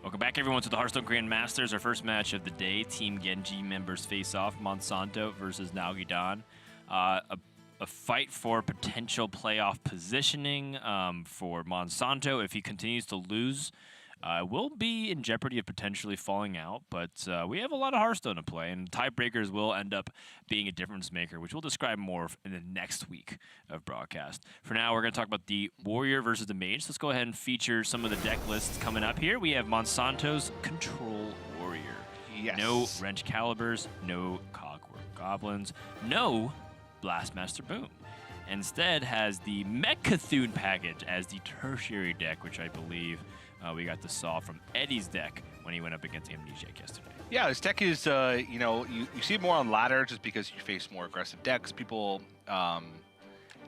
Welcome back, everyone, to the Hearthstone Grandmasters. Our first match of the day. Team Genji members face off. Monsanto versus Nalguidan. A fight for potential playoff positioning for Monsanto. If he continues to lose, will be in jeopardy of potentially falling out. But we have a lot of Hearthstone to play, and tiebreakers will end up being a difference maker, which we'll describe more in the next week of broadcast. For now, we're going to talk about the Warrior versus the Mage. Let's go ahead and feature some of the deck lists coming up here. We have Monsanto's Control Warrior. Yes. No Wrench Calibers, no Cogwork Goblins, no Blastmaster Boom. Instead has the Mechathune package as the tertiary deck, which I believe we got to saw from Eddie's deck when he went up against Amnesiac yesterday. Yeah, this deck is, you see it more on ladder just because you face more aggressive decks. People,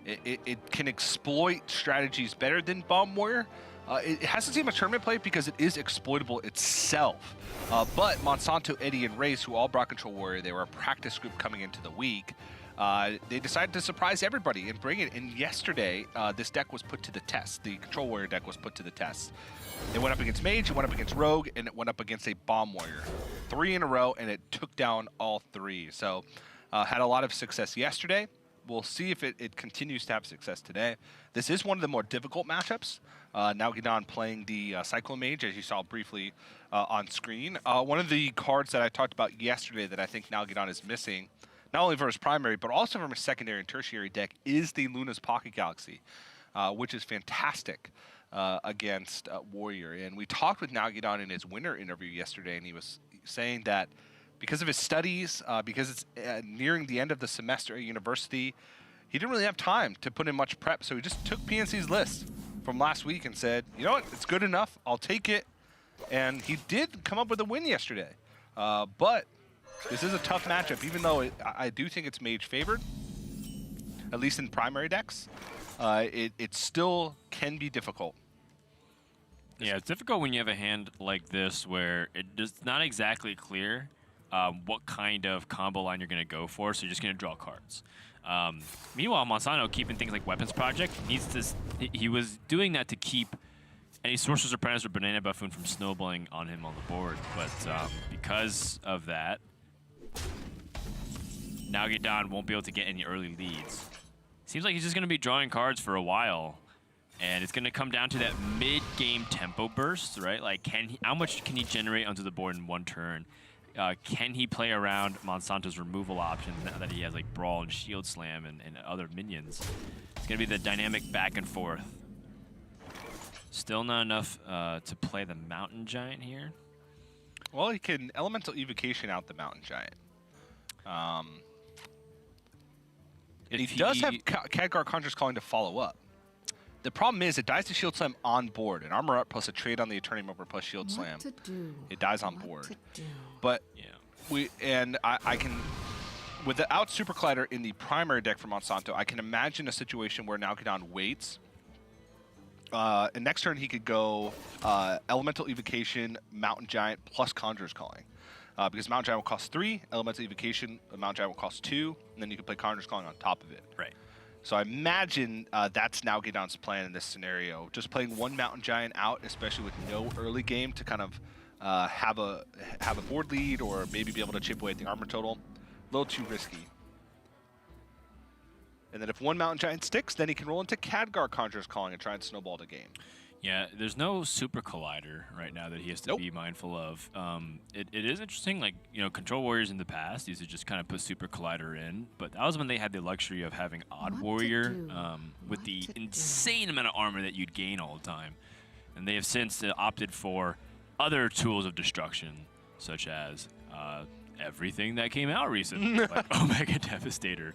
it can exploit strategies better than Bomb Warrior. It hasn't seen much tournament play because it is exploitable itself. But Monsanto, Eddie, and Race, who all brought Control Warrior, they were a practice group coming into the week. They decided to surprise everybody and bring it. And yesterday, this deck was put to the test. The Control Warrior deck was put to the test. It went up against Mage, it went up against Rogue, and it went up against a Bomb Warrior. 3 in a row, and it took down all 3. So, had a lot of success yesterday. We'll see if it continues to have success today. This is one of the more difficult matchups. Nalguidan playing the Cyclone Mage, as you saw briefly on screen. One of the cards that I talked about yesterday that I think Nalguidan is missing, not only for his primary, but also from his secondary and tertiary deck, is the Luna's Pocket Galaxy, which is fantastic against Warrior. And we talked with Nalguidan in his winter interview yesterday, and he was saying that because of his studies, because it's nearing the end of the semester at university, he didn't really have time to put in much prep, so he just took PNC's list from last week and said, you know what, it's good enough, I'll take it. And he did come up with a win yesterday. But this is a tough matchup, even though I do think it's Mage favored, at least in primary decks. It still can be difficult. Yeah, it's difficult when you have a hand like this where it's not exactly clear what kind of combo line you're going to go for, so you're just going to draw cards. Meanwhile, Monsanto, keeping things like Weapons Project, he was doing that to keep any Sorcerer's Apprentice or Banana Buffoon from snowballing on him on the board. But because of that, Nalguidan won't be able to get any early leads. Seems like he's just going to be drawing cards for a while. And it's going to come down to that mid-game tempo burst, right? Like, how much can he generate onto the board in one turn? Can he play around Monsanto's removal options now that he has like Brawl and Shield Slam and other minions? It's going to be the dynamic back and forth. Still not enough to play the Mountain Giant here. Well, he can Elemental Evocation out the Mountain Giant. He does have Khadgar Conjurer's Calling to follow up. The problem is it dies to Shield Slam on board. An Armor Up plus a trade on the Eternium Over plus Shield Slam. It dies on board. But yeah, I can, without Super Collider in the primary deck for Monsanto, I can imagine a situation where Nalguidan waits. And next turn he could go Elemental Evocation, Mountain Giant plus Conjurer's Calling. Because Mountain Giant will cost 3, Elemental Evocation, Mountain Giant will cost 2, and then you can play Conjurer's Calling on top of it. Right. So I imagine that's Nalguidan's plan in this scenario. Just playing one Mountain Giant out, especially with no early game to kind of have a board lead or maybe be able to chip away at the armor total. A little too risky. And then if one Mountain Giant sticks, then he can roll into Khadgar Conjurer's Calling and try and snowball the game. Yeah, there's no Super Collider right now that he has to be mindful of. It is interesting, like, you know, Control Warriors in the past used to just kind of put Super Collider in, but that was when they had the luxury of having Odd Warrior with the insane amount of armor that you'd gain all the time. And they have since opted for other tools of destruction, such as everything that came out recently, like Omega Devastator,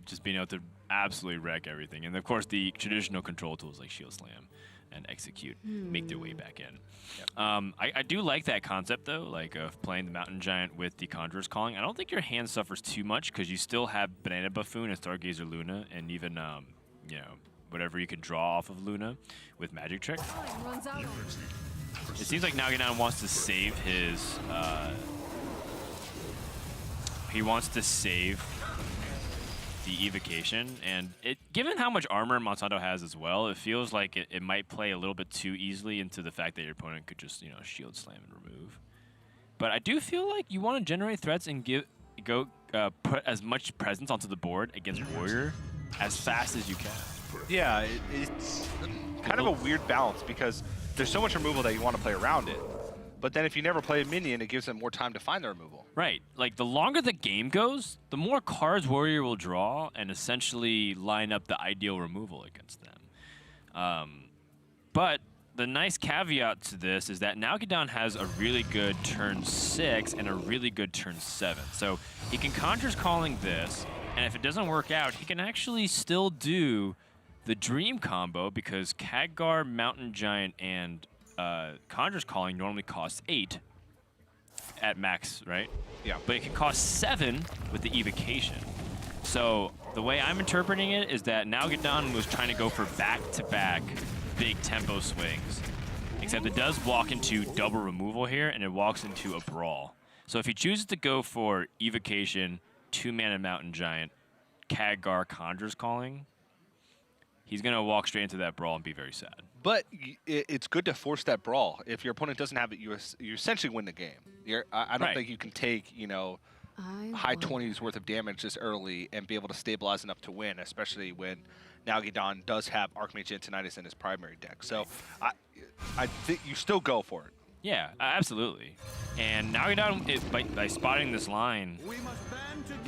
just being able to absolutely wreck everything. And of course, the traditional control tools like Shield Slam and Execute make their way back in. Yep. I do like that concept, though, like of playing the Mountain Giant with the Conjurer's Calling. I don't think your hand suffers too much because you still have Banana Buffoon and Stargazer Luna, and even you know, whatever you can draw off of Luna with Magic Trick. It seems like Nalguidan wants to save his. He wants to save the evocation, and given how much armor Monsanto has as well, it feels like it might play a little bit too easily into the fact that your opponent could just, shield slam and remove. But I do feel like you want to generate threats and put as much presence onto the board against Warrior as fast as you can. Yeah, it's kind of a weird balance because there's so much removal that you want to play around it. But then if you never play a minion, it gives them more time to find the removal. Right. Like, the longer the game goes, the more cards Warrior will draw and essentially line up the ideal removal against them. But the nice caveat to this is that Nalguidan has a really good turn 6 and a really good turn 7. So he can Conjur's Calling this, and if it doesn't work out, he can actually still do the Dream combo because Khadgar, Mountain Giant, and Conjur's Calling normally costs 8 at max, right? Yeah. But it can cost 7 with the Evocation. So the way I'm interpreting it is that Nalguidan was trying to go for back-to-back big tempo swings. Except it does walk into double removal here, and it walks into a Brawl. So if he chooses to go for Evocation, 2-mana Mountain Giant, Khadgar, Conjur's Calling, he's going to walk straight into that Brawl and be very sad. But it's good to force that Brawl. If your opponent doesn't have it, you essentially win the game. I don't think you can take, high 20s worth of damage this early and be able to stabilize enough to win, especially when Nalguidan does have Archmage Antonidas in his primary deck. So I think you still go for it. Yeah, absolutely. And Nalguidan, by spotting this line,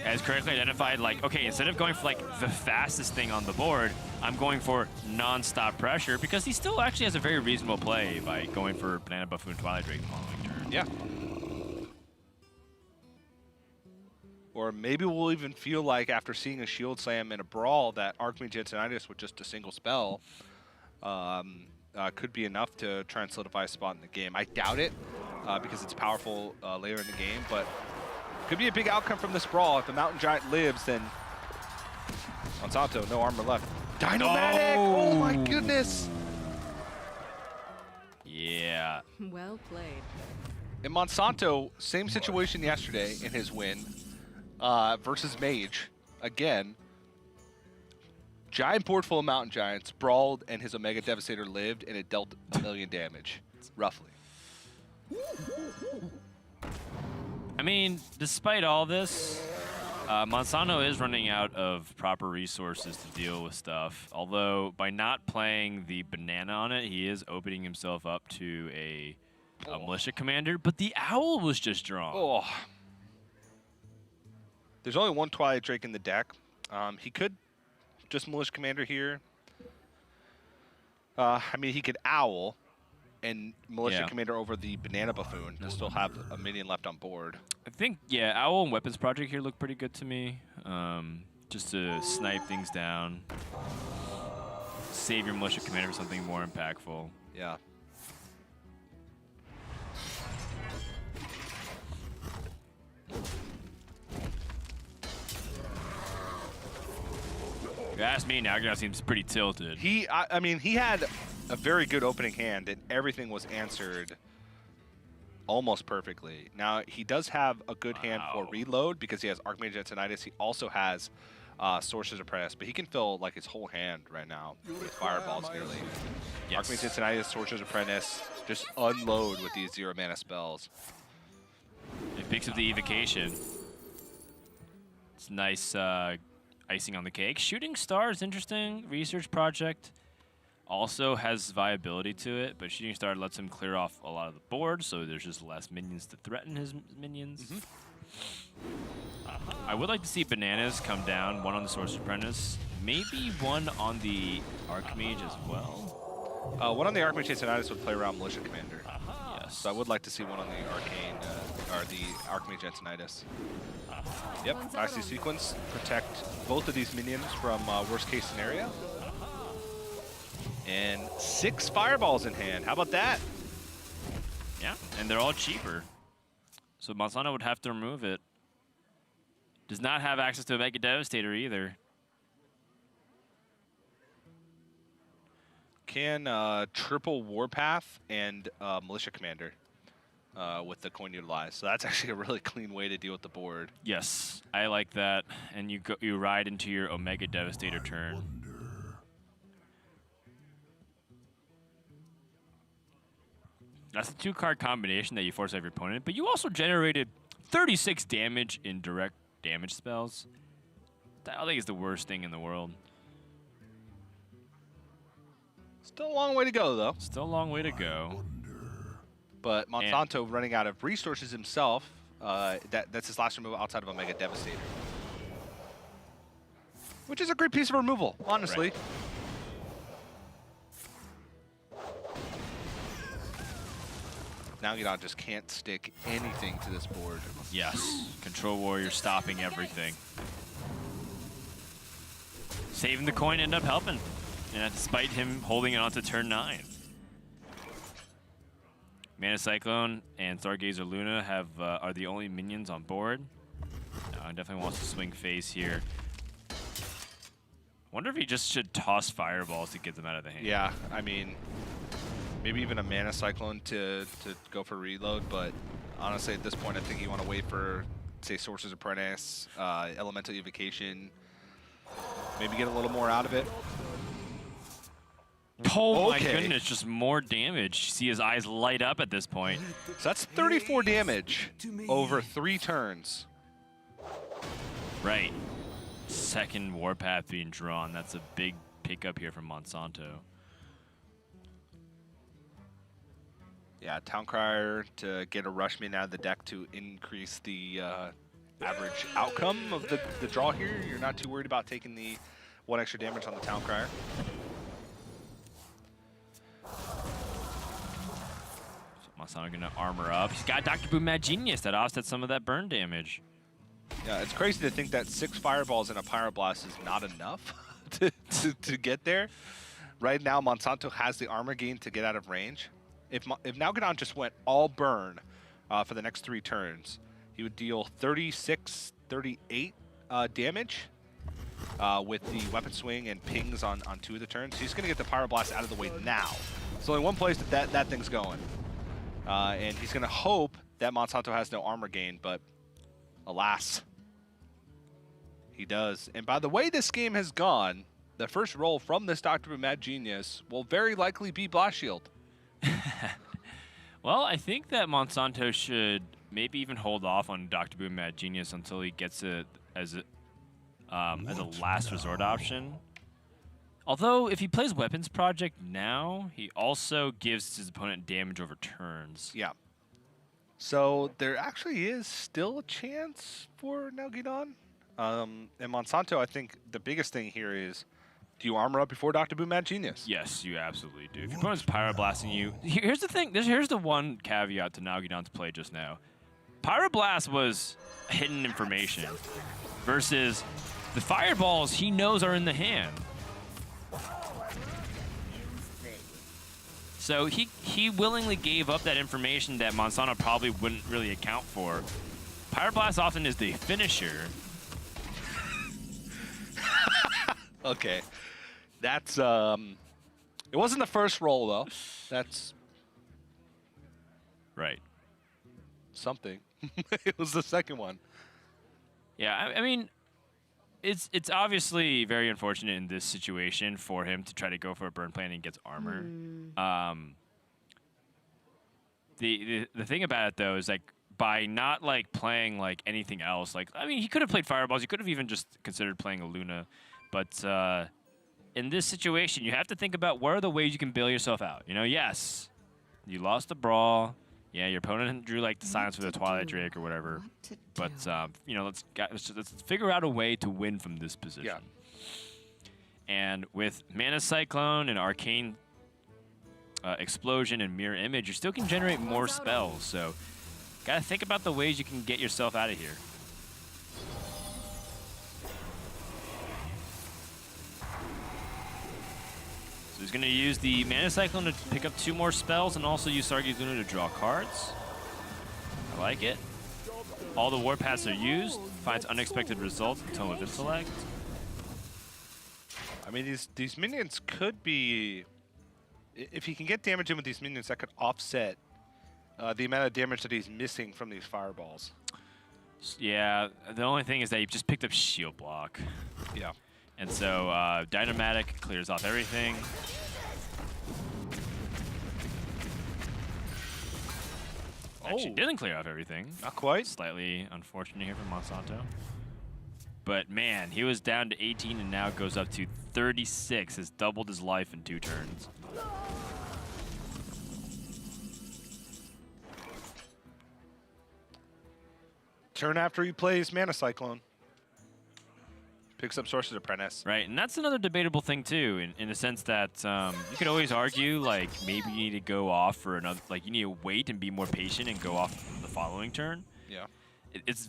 has correctly identified, like, okay, instead of going for, like, the fastest thing on the board, I'm going for non-stop pressure, because he still actually has a very reasonable play by going for Banana Buffoon Twilight Drake the following turn. Yeah. Or maybe we'll even feel like, after seeing a Shield Slam and a Brawl, that Archmage Antonidas with just a single spell could be enough to try and solidify a spot in the game. I doubt it, because it's powerful later in the game, but could be a big outcome from this Brawl. If the Mountain Giant lives, then Monsanto, no armor left. Dynamatic! Oh my goodness! Yeah. Well played. And Monsanto, same situation yesterday in his win versus Mage. Again, giant board full of Mountain Giants, brawled, and his Omega Devastator lived, and it dealt 1 million damage, roughly. I mean, despite all this, Monsanto is running out of proper resources to deal with stuff. Although, by not playing the banana on it, he is opening himself up to a militia commander. But the owl was just drawn. Oh. There's only one Twilight Drake in the deck. He could just militia commander here. I mean, he could owl and militia commander over the Banana Buffoon and still have a minion left on board. I think, yeah, Owl and Weapons Project here look pretty good to me. Just to snipe things down. Save your militia commander for something more impactful. Yeah. If you ask me, Nalguidan seems pretty tilted. I mean, he had a very good opening hand, and everything was answered almost perfectly. Now, he does have a good hand for reload because he has Archmage Antonidas. He also has Sorcerer's Apprentice, but he can fill like his whole hand right now with fireballs nearly. Yes. Archmage Antonidas, Sorcerer's Apprentice, just unload with these 0-mana spells. He picks up the Evocation. It's nice icing on the cake. Shooting Star is interesting. Research Project also has viability to it, but Shooting Star lets him clear off a lot of the board, so there's just less minions to threaten his minions. I would like to see bananas come down, one on the Sorcerer's Apprentice, maybe one on the Archmage as well. One on the Archmage Antonidas would play around Militia Commander. Yes. So I would like to see one on the Arcane, or the Archmage Antonidas. Yep, IC sequence, protect both of these minions from worst case scenario. And 6 fireballs in hand. How about that? Yeah, and they're all cheaper. So Monsanto would have to remove it. Does not have access to a Mega Devastator either. Can triple Warpath and Militia Commander with the coin utilized. So that's actually a really clean way to deal with the board. Yes, I like that. And you ride into your Omega Devastator turn. That's a 2-card combination that you force out your opponent, but you also generated 36 damage in direct damage spells. I don't think it's the worst thing in the world. Still a long way to go, though. Still a long way to go. But Monsanto running out of resources himself. That's his last removal outside of Omega Devastator. Which is a great piece of removal, honestly. Right. Nalguidan just can't stick anything to this board. Yes, Control Warrior stopping everything. Saving the coin ended up helping, and despite him holding it onto turn 9. Mana Cyclone and Stargazer Luna are the only minions on board. Definitely wants to swing face here. Wonder if he just should toss fireballs to get them out of the hand. Yeah, I mean, maybe even a Mana Cyclone to go for reload, but honestly at this point I think you want to wait for, say, Sorcerer's Apprentice, Elemental Evocation, maybe get a little more out of it. Oh my goodness, just more damage. See his eyes light up at this point. So that's 34 damage over 3 turns. Right. Second Warpath being drawn. That's a big pickup here from Monsanto. Yeah, Towncrier to get a Rush Min out of the deck to increase the average outcome of the draw here. You're not too worried about taking the 1 extra damage on the Towncrier. Monsanto gonna armor up. He's got Dr. Boom Mad Genius that offsets some of that burn damage. Yeah, it's crazy to think that 6 Fireballs and a Pyroblast is not enough to get there. Right now, Monsanto has the armor gain to get out of range. If Nalguidan just went all burn for the next 3 turns, he would deal 36, 38 damage with the Weapon Swing and pings on 2 of the turns. So he's going to get the Pyroblast out of the way now. There's only one place that thing's going. And he's going to hope that Monsanto has no armor gain, but alas, he does. And by the way this game has gone, the first roll from this Dr. Boom Mad Genius will very likely be Blast Shield. Well, I think that Monsanto should maybe even hold off on Dr. Boom Mad Genius until he gets it as a last resort option. Although, if he plays Weapons Project now, he also gives his opponent damage over turns. Yeah. So there actually is still a chance for Nalguidan. And Monsanto, I think the biggest thing here is, do you armor up before Dr. Boom Mad Genius? Yes, you absolutely do. If your opponent's Pyroblasting you, here's the thing. Here's the one caveat to Nalguidan's play just now. Pyroblast was hidden information versus the fireballs he knows are in the hand. So he willingly gave up that information that Monsanto probably wouldn't really account for. Pyroblast often is the finisher. Okay. That's, it wasn't the first roll, though. That's Right. something. It was the second one. Yeah, I mean, it's obviously very unfortunate in this situation for him to try to go for a burn plan and gets armor. The thing about it though is like by not like playing like anything else, like I mean he could have played fireballs, he could have even just considered playing a Luna, but in this situation you have to think about what are the ways you can bail yourself out. You know, yes, you lost the brawl. Yeah, your opponent drew like the Silence for the Twilight Drake or whatever. But you know, let's figure out a way to win from this position. Yeah. And with Mana Cyclone and Arcane Explosion and Mirror Image, you still can generate more spells. So, gotta think about the ways you can get yourself out of here. So he's going to use the Mana Cyclone to pick up 2 more spells and also use Stargaze Luna to draw cards. I like it. All the Warpaths are used. Finds unexpected results in Tome of Intellect. I mean, these minions could be... If he can get damage in with these minions, that could offset the amount of damage that he's missing from these fireballs. Yeah, the only thing is that he just picked up Shield Block. Yeah. And so Dynamatic clears off everything. Actually didn't clear off everything. Not quite. Slightly unfortunate here for Monsanto. But man, he was down to 18 and now goes up to 36. Has doubled his life in 2 turns. Turn after he plays Mana Cyclone. Picks up Sorcerer's Apprentice. Right, and that's another debatable thing too, in the sense that you could always argue like maybe you need to go off for another, like you need to wait and be more patient and go off the following turn. Yeah.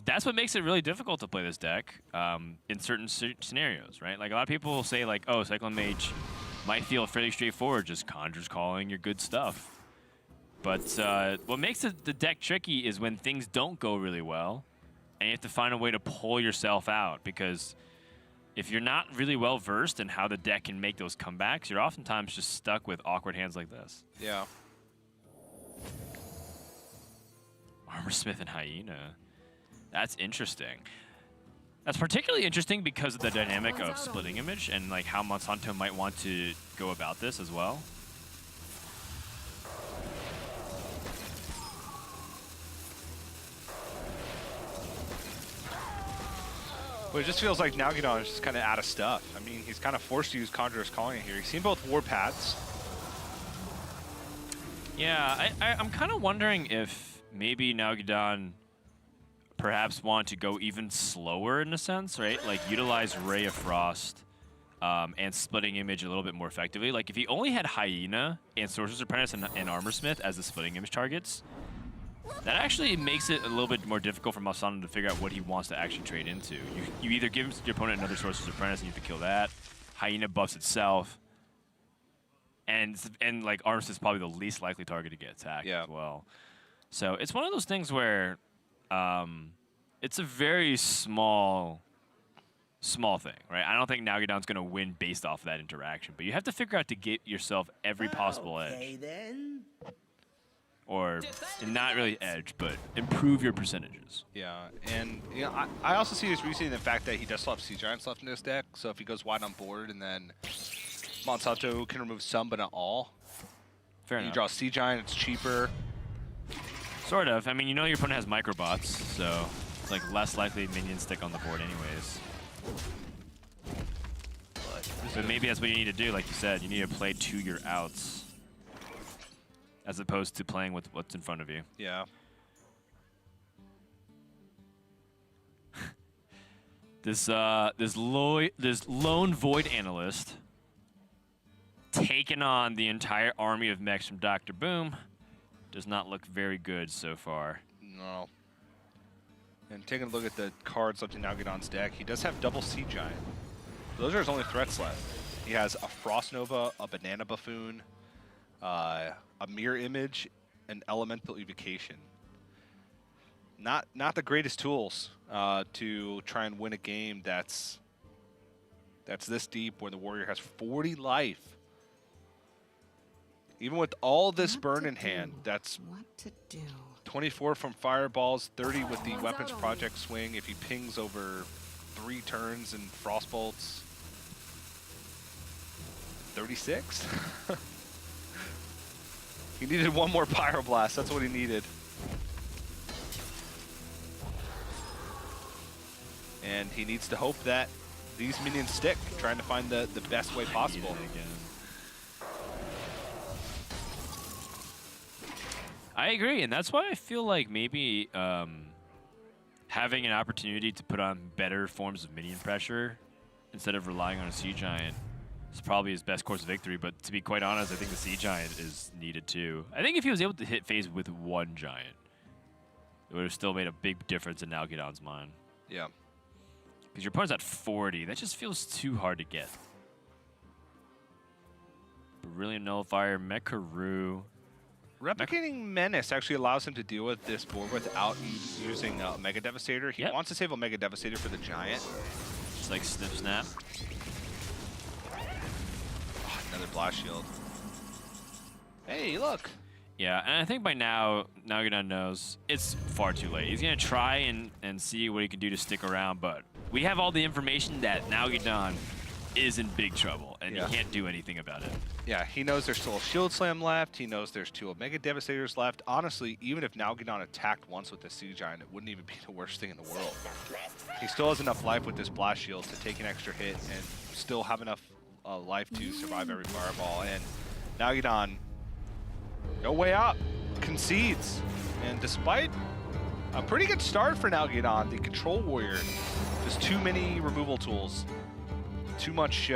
That's what makes it really difficult to play this deck in certain scenarios, right? Like a lot of people will say like, oh, Cyclone Mage might feel fairly straightforward, just Conjure's Calling your good stuff. But what makes the deck tricky is when things don't go really well, and you have to find a way to pull yourself out, because if you're not really well versed in how the deck can make those comebacks, you're oftentimes just stuck with awkward hands like this. Yeah. Armorsmith and Hyena. That's interesting. That's particularly interesting because of the dynamic of Splitting Image and like how Monsanto might want to go about this as well. But it just feels like Nalguidan is just kind of out of stuff. I mean, he's kind of forced to use Conjurer's Calling here. He's seen both Warpaths. Yeah, I'm kind of wondering if maybe Nalguidan perhaps want to go even slower in a sense, right? Like utilize Ray of Frost and Splitting Image a little bit more effectively. Like if he only had Hyena and Sorcerer's Apprentice and Armorsmith as the Splitting Image targets, that actually makes it a little bit more difficult for Monsanto to figure out what he wants to actually trade into. You either give your opponent another Sorcerer's Apprentice and you have to kill that. Hyena buffs itself. And like Armorsmith is probably the least likely target to get attacked as well. So it's one of those things where it's a very small thing, right? I don't think Nalguidan's going to win based off of that interaction, but you have to figure out to get yourself every possible edge. Then. Or not really edge, but improve your percentages. Yeah, and you know, I also see his reasoning in the fact that he does still have Sea Giants left in this deck, so if he goes wide on board and then Monsanto can remove some but not all. Fair enough. You draw Sea Giant, it's cheaper. Sort of. I mean, you know your opponent has microbots, so it's like less likely minions stick on the board anyways. But maybe that's what you need to do, like you said. You need to play to your outs, as opposed to playing with what's in front of you. Yeah. This lone Void Analyst taking on the entire army of mechs from Dr. Boom does not look very good so far. No. And taking a look at the cards left in Nalguidan's deck, he does have double Sea Giant. Those are his only threats left. He has a Frost Nova, a Banana Buffoon, a Mirror Image, and Elemental Evocation. Not the greatest tools to try and win a game that's this deep, where the warrior has 40 life. Even with all this burn in hand, that's 24 from Fireballs, 30 with the Weapons Project swing if he pings over 3 turns and Frostbolts. 36? He needed one more Pyroblast, that's what he needed. And he needs to hope that these minions stick, trying to find the best way possible. I agree, and that's why I feel like maybe having an opportunity to put on better forms of minion pressure instead of relying on a Sea Giant is probably his best course of victory. But to be quite honest, I think the Sea Giant is needed too. I think if he was able to hit phase with 1 Giant, it would have still made a big difference in Nalguidan's mind. Yeah. Because your opponent's at 40. That just feels too hard to get. Brilliant Nullifier, Mekaru. Replicating Menace actually allows him to deal with this board without using Mega Devastator. He wants to save a Mega Devastator for the Giant. It's like Snip Snap. Oh, another Blast Shield. Hey, look. Yeah, and I think by now, Nalguidan knows it's far too late. He's going to try and see what he can do to stick around, but we have all the information that Nalguidan is in big trouble, and he can't do anything about it. Yeah, he knows there's still a Shield Slam left. He knows there's 2 Omega Devastators left. Honestly, even if Nalguidan attacked once with the Sea Giant, it wouldn't even be the worst thing in the world. He still has enough life with this Blast Shield to take an extra hit and still have enough life to survive every fireball. And Nalguidan, no way out, concedes. And despite a pretty good start for Nalguidan, the Control Warrior, just too many removal tools, too much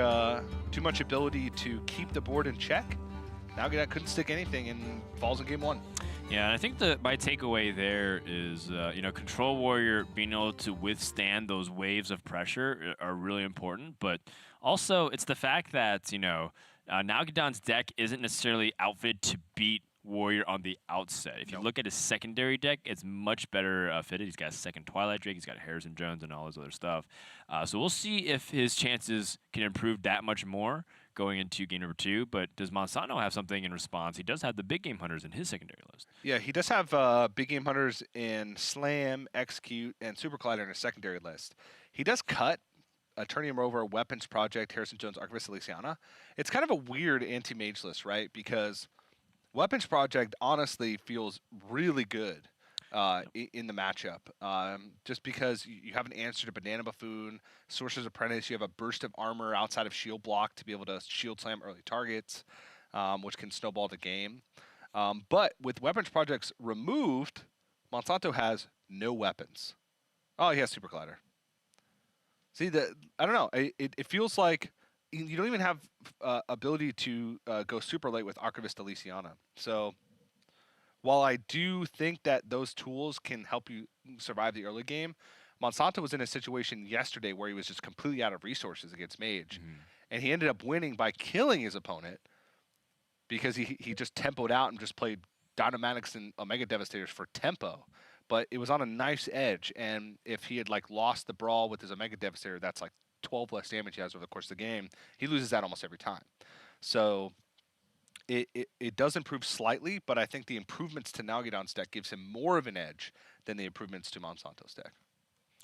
ability to keep the board in check. Nalguidan couldn't stick anything and falls in game 1. Yeah, and I think my takeaway there is, Control Warrior being able to withstand those waves of pressure are really important, but also it's the fact that, Nalguidan's deck isn't necessarily outfitted to beat Warrior on the outset. If you look at his secondary deck, it's much better fitted. He's got a second Twilight Drake, he's got Harrison Jones and all this other stuff. So we'll see if his chances can improve that much more going into game number 2. But does Monsanto have something in response? He does have the big game hunters in his secondary list. Yeah, he does have big game hunters in Slam, Execute, and Super Collider in his secondary list. He does cut Eternium Rover, Weapons Project, Harrison Jones, Archivist Elysiana. It's kind of a weird anti-mage list, right? Because Weapons Project honestly feels really good in the matchup. Just because you have an answer to Banana Buffoon, Sorcerer's Apprentice, you have a burst of armor outside of shield block to be able to shield slam early targets, which can snowball the game. But with Weapons Projects removed, Monsanto has no weapons. Oh, he has Super Collider. See, I don't know. It feels like you don't even have ability to go super late with Archivist Elysiana. So while I do think that those tools can help you survive the early game, Monsanto was in a situation yesterday where he was just completely out of resources against Mage. And he ended up winning by killing his opponent because he just tempoed out and just played Dynamatics and Omega Devastators for tempo. But it was on a nice edge, and if he had lost the brawl with his Omega Devastator, that's 12 less damage he has over the course of the game. He loses that almost every time. So it does improve slightly, but I think the improvements to Nalguidan's deck gives him more of an edge than the improvements to Monsanto's deck.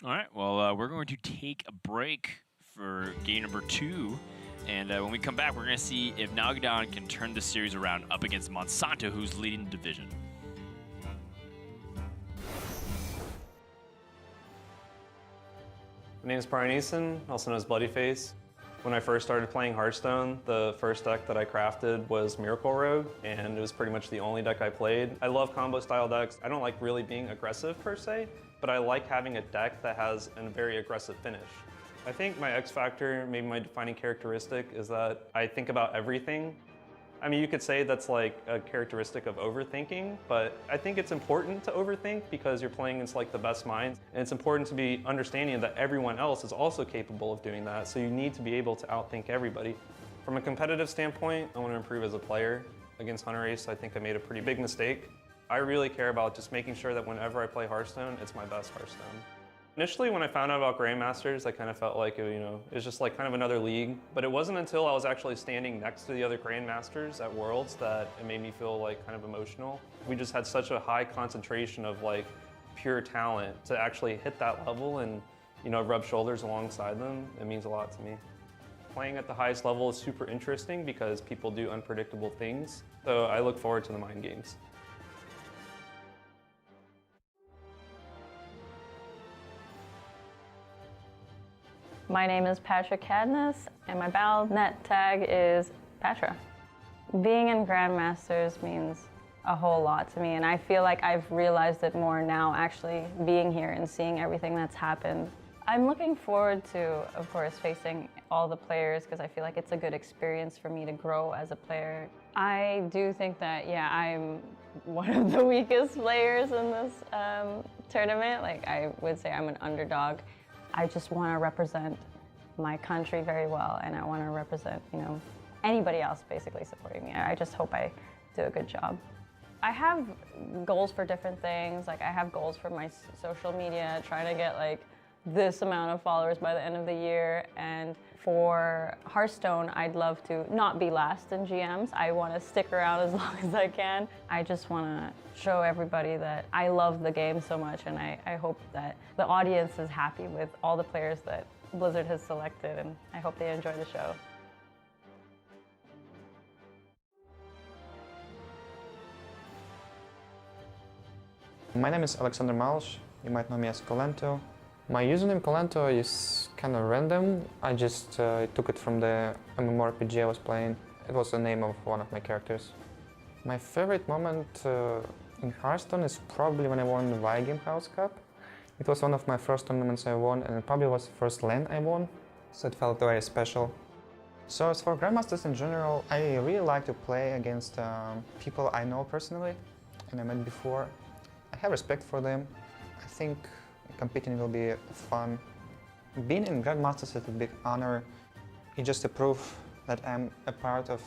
All right, well, we're going to take a break for game number 2. And when we come back, we're going to see if Nalguidan can turn the series around up against Monsanto, who's leading the division. My name is Brian Eason, also known as Bloodyface. When I first started playing Hearthstone, the first deck that I crafted was Miracle Rogue, and it was pretty much the only deck I played. I love combo style decks. I don't like really being aggressive per se, but I like having a deck that has a very aggressive finish. I think my X factor, maybe my defining characteristic, is that I think about everything. I mean, you could say that's like a characteristic of overthinking, but I think it's important to overthink because you're playing against the best minds, and it's important to be understanding that everyone else is also capable of doing that, so you need to be able to outthink everybody. From a competitive standpoint, I want to improve as a player. Against Hunter Ace, I think I made a pretty big mistake. I really care about just making sure that whenever I play Hearthstone, it's my best Hearthstone. Initially, when I found out about Grandmasters, I kind of felt like it was just kind of another league. But it wasn't until I was actually standing next to the other Grandmasters at Worlds that it made me feel kind of emotional. We just had such a high concentration of pure talent to actually hit that level and rub shoulders alongside them. It means a lot to me. Playing at the highest level is super interesting because people do unpredictable things. So I look forward to the mind games. My name is Patrick Cadness, and my Battle.net tag is Patra. Being in Grandmasters means a whole lot to me, and I feel like I've realized it more now actually being here and seeing everything that's happened. I'm looking forward to, of course, facing all the players because I feel like it's a good experience for me to grow as a player. I do think that, yeah, I'm one of the weakest players in this tournament. I would say I'm an underdog. I just want to represent my country very well, and I want to represent, anybody else basically supporting me. I just hope I do a good job. I have goals for different things. I have goals for my social media, trying to get this amount of followers by the end of the year. And for Hearthstone, I'd love to not be last in GMs. I want to stick around as long as I can. I just want to show everybody that I love the game so much, and I hope that the audience is happy with all the players that Blizzard has selected, and I hope they enjoy the show. My name is Alexander Mouch. You might know me as Colento. My username Colento is kind of random. I just took it from the MMORPG I was playing. It was the name of one of my characters. My favorite moment in Hearthstone is probably when I won the Game House Cup. It was one of my first tournaments I won, and it probably was the first LAN I won, so it felt very special. So as for Grandmasters in general, I really like to play against people I know personally and I met before. I have respect for them. I think competing will be fun. Being in Grandmasters is a big honor. It's just a proof that I'm a part of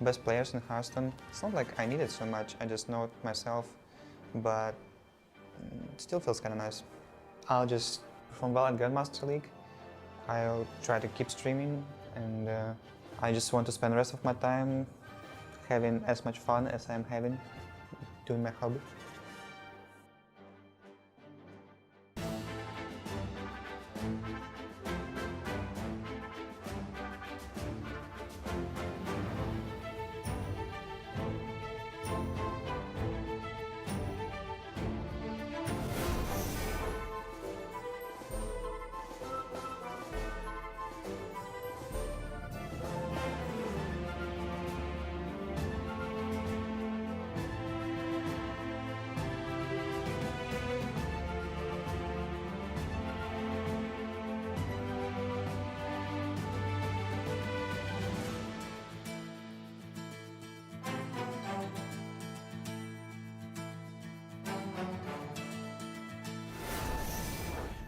best players in Hearthstone. It's not like I need it so much, I just know it myself, but it still feels kind of nice. I'll just perform well at Grandmaster League. I'll try to keep streaming, and I just want to spend the rest of my time having as much fun as I'm having doing my hobby.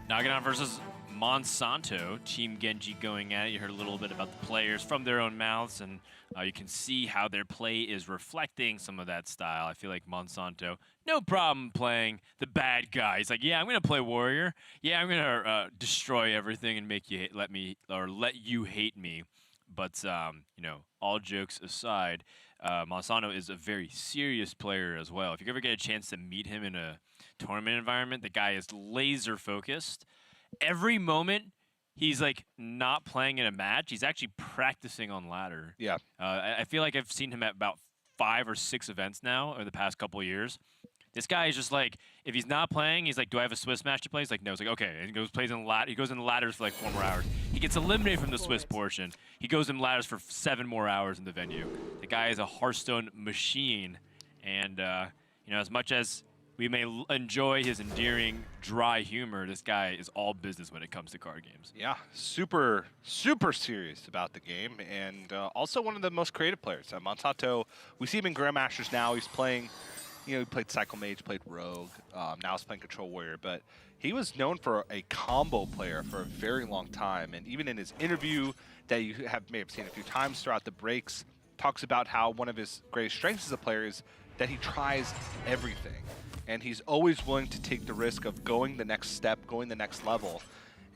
Nalguidan versus Monsanto. Team Genji going at it. You heard a little bit about the players from their own mouths, and you can see how their play is reflecting some of that style. I feel like Monsanto, no problem playing the bad guy. He's like, yeah, I'm gonna play warrior. Yeah, I'm gonna destroy everything and make you let you hate me. But you know, all jokes aside, Monsanto is a very serious player as well. If you ever get a chance to meet him in a tournament environment, the guy is laser focused. Every moment he's like not playing in a match, he's actually practicing on ladder. Yeah. I feel like I've seen him at about 5 or 6 events now over the past couple of years. This guy is just like, if he's not playing, he's like, do I have a Swiss match to play? He's like, no. He's like, okay. And he goes plays in ladder. He goes in the ladders for like 4 more hours. He gets eliminated from the Swiss portion. He goes in ladders for 7 more hours in the venue. The guy is a Hearthstone machine, and you know, as much as we may enjoy his endearing, dry humor, this guy is all business when it comes to card games. Yeah, super, super serious about the game, and also one of the most creative players. Monsanto, we see him in Grandmasters now. He's playing, you know, he played Cycle Mage, played Rogue, now he's playing Control Warrior, but he was known for a combo player for a very long time, and even in his interview that you may have seen a few times throughout the breaks, talks about how one of his greatest strengths as a player is that he tries everything. And he's always willing to take the risk of going the next step, going the next level,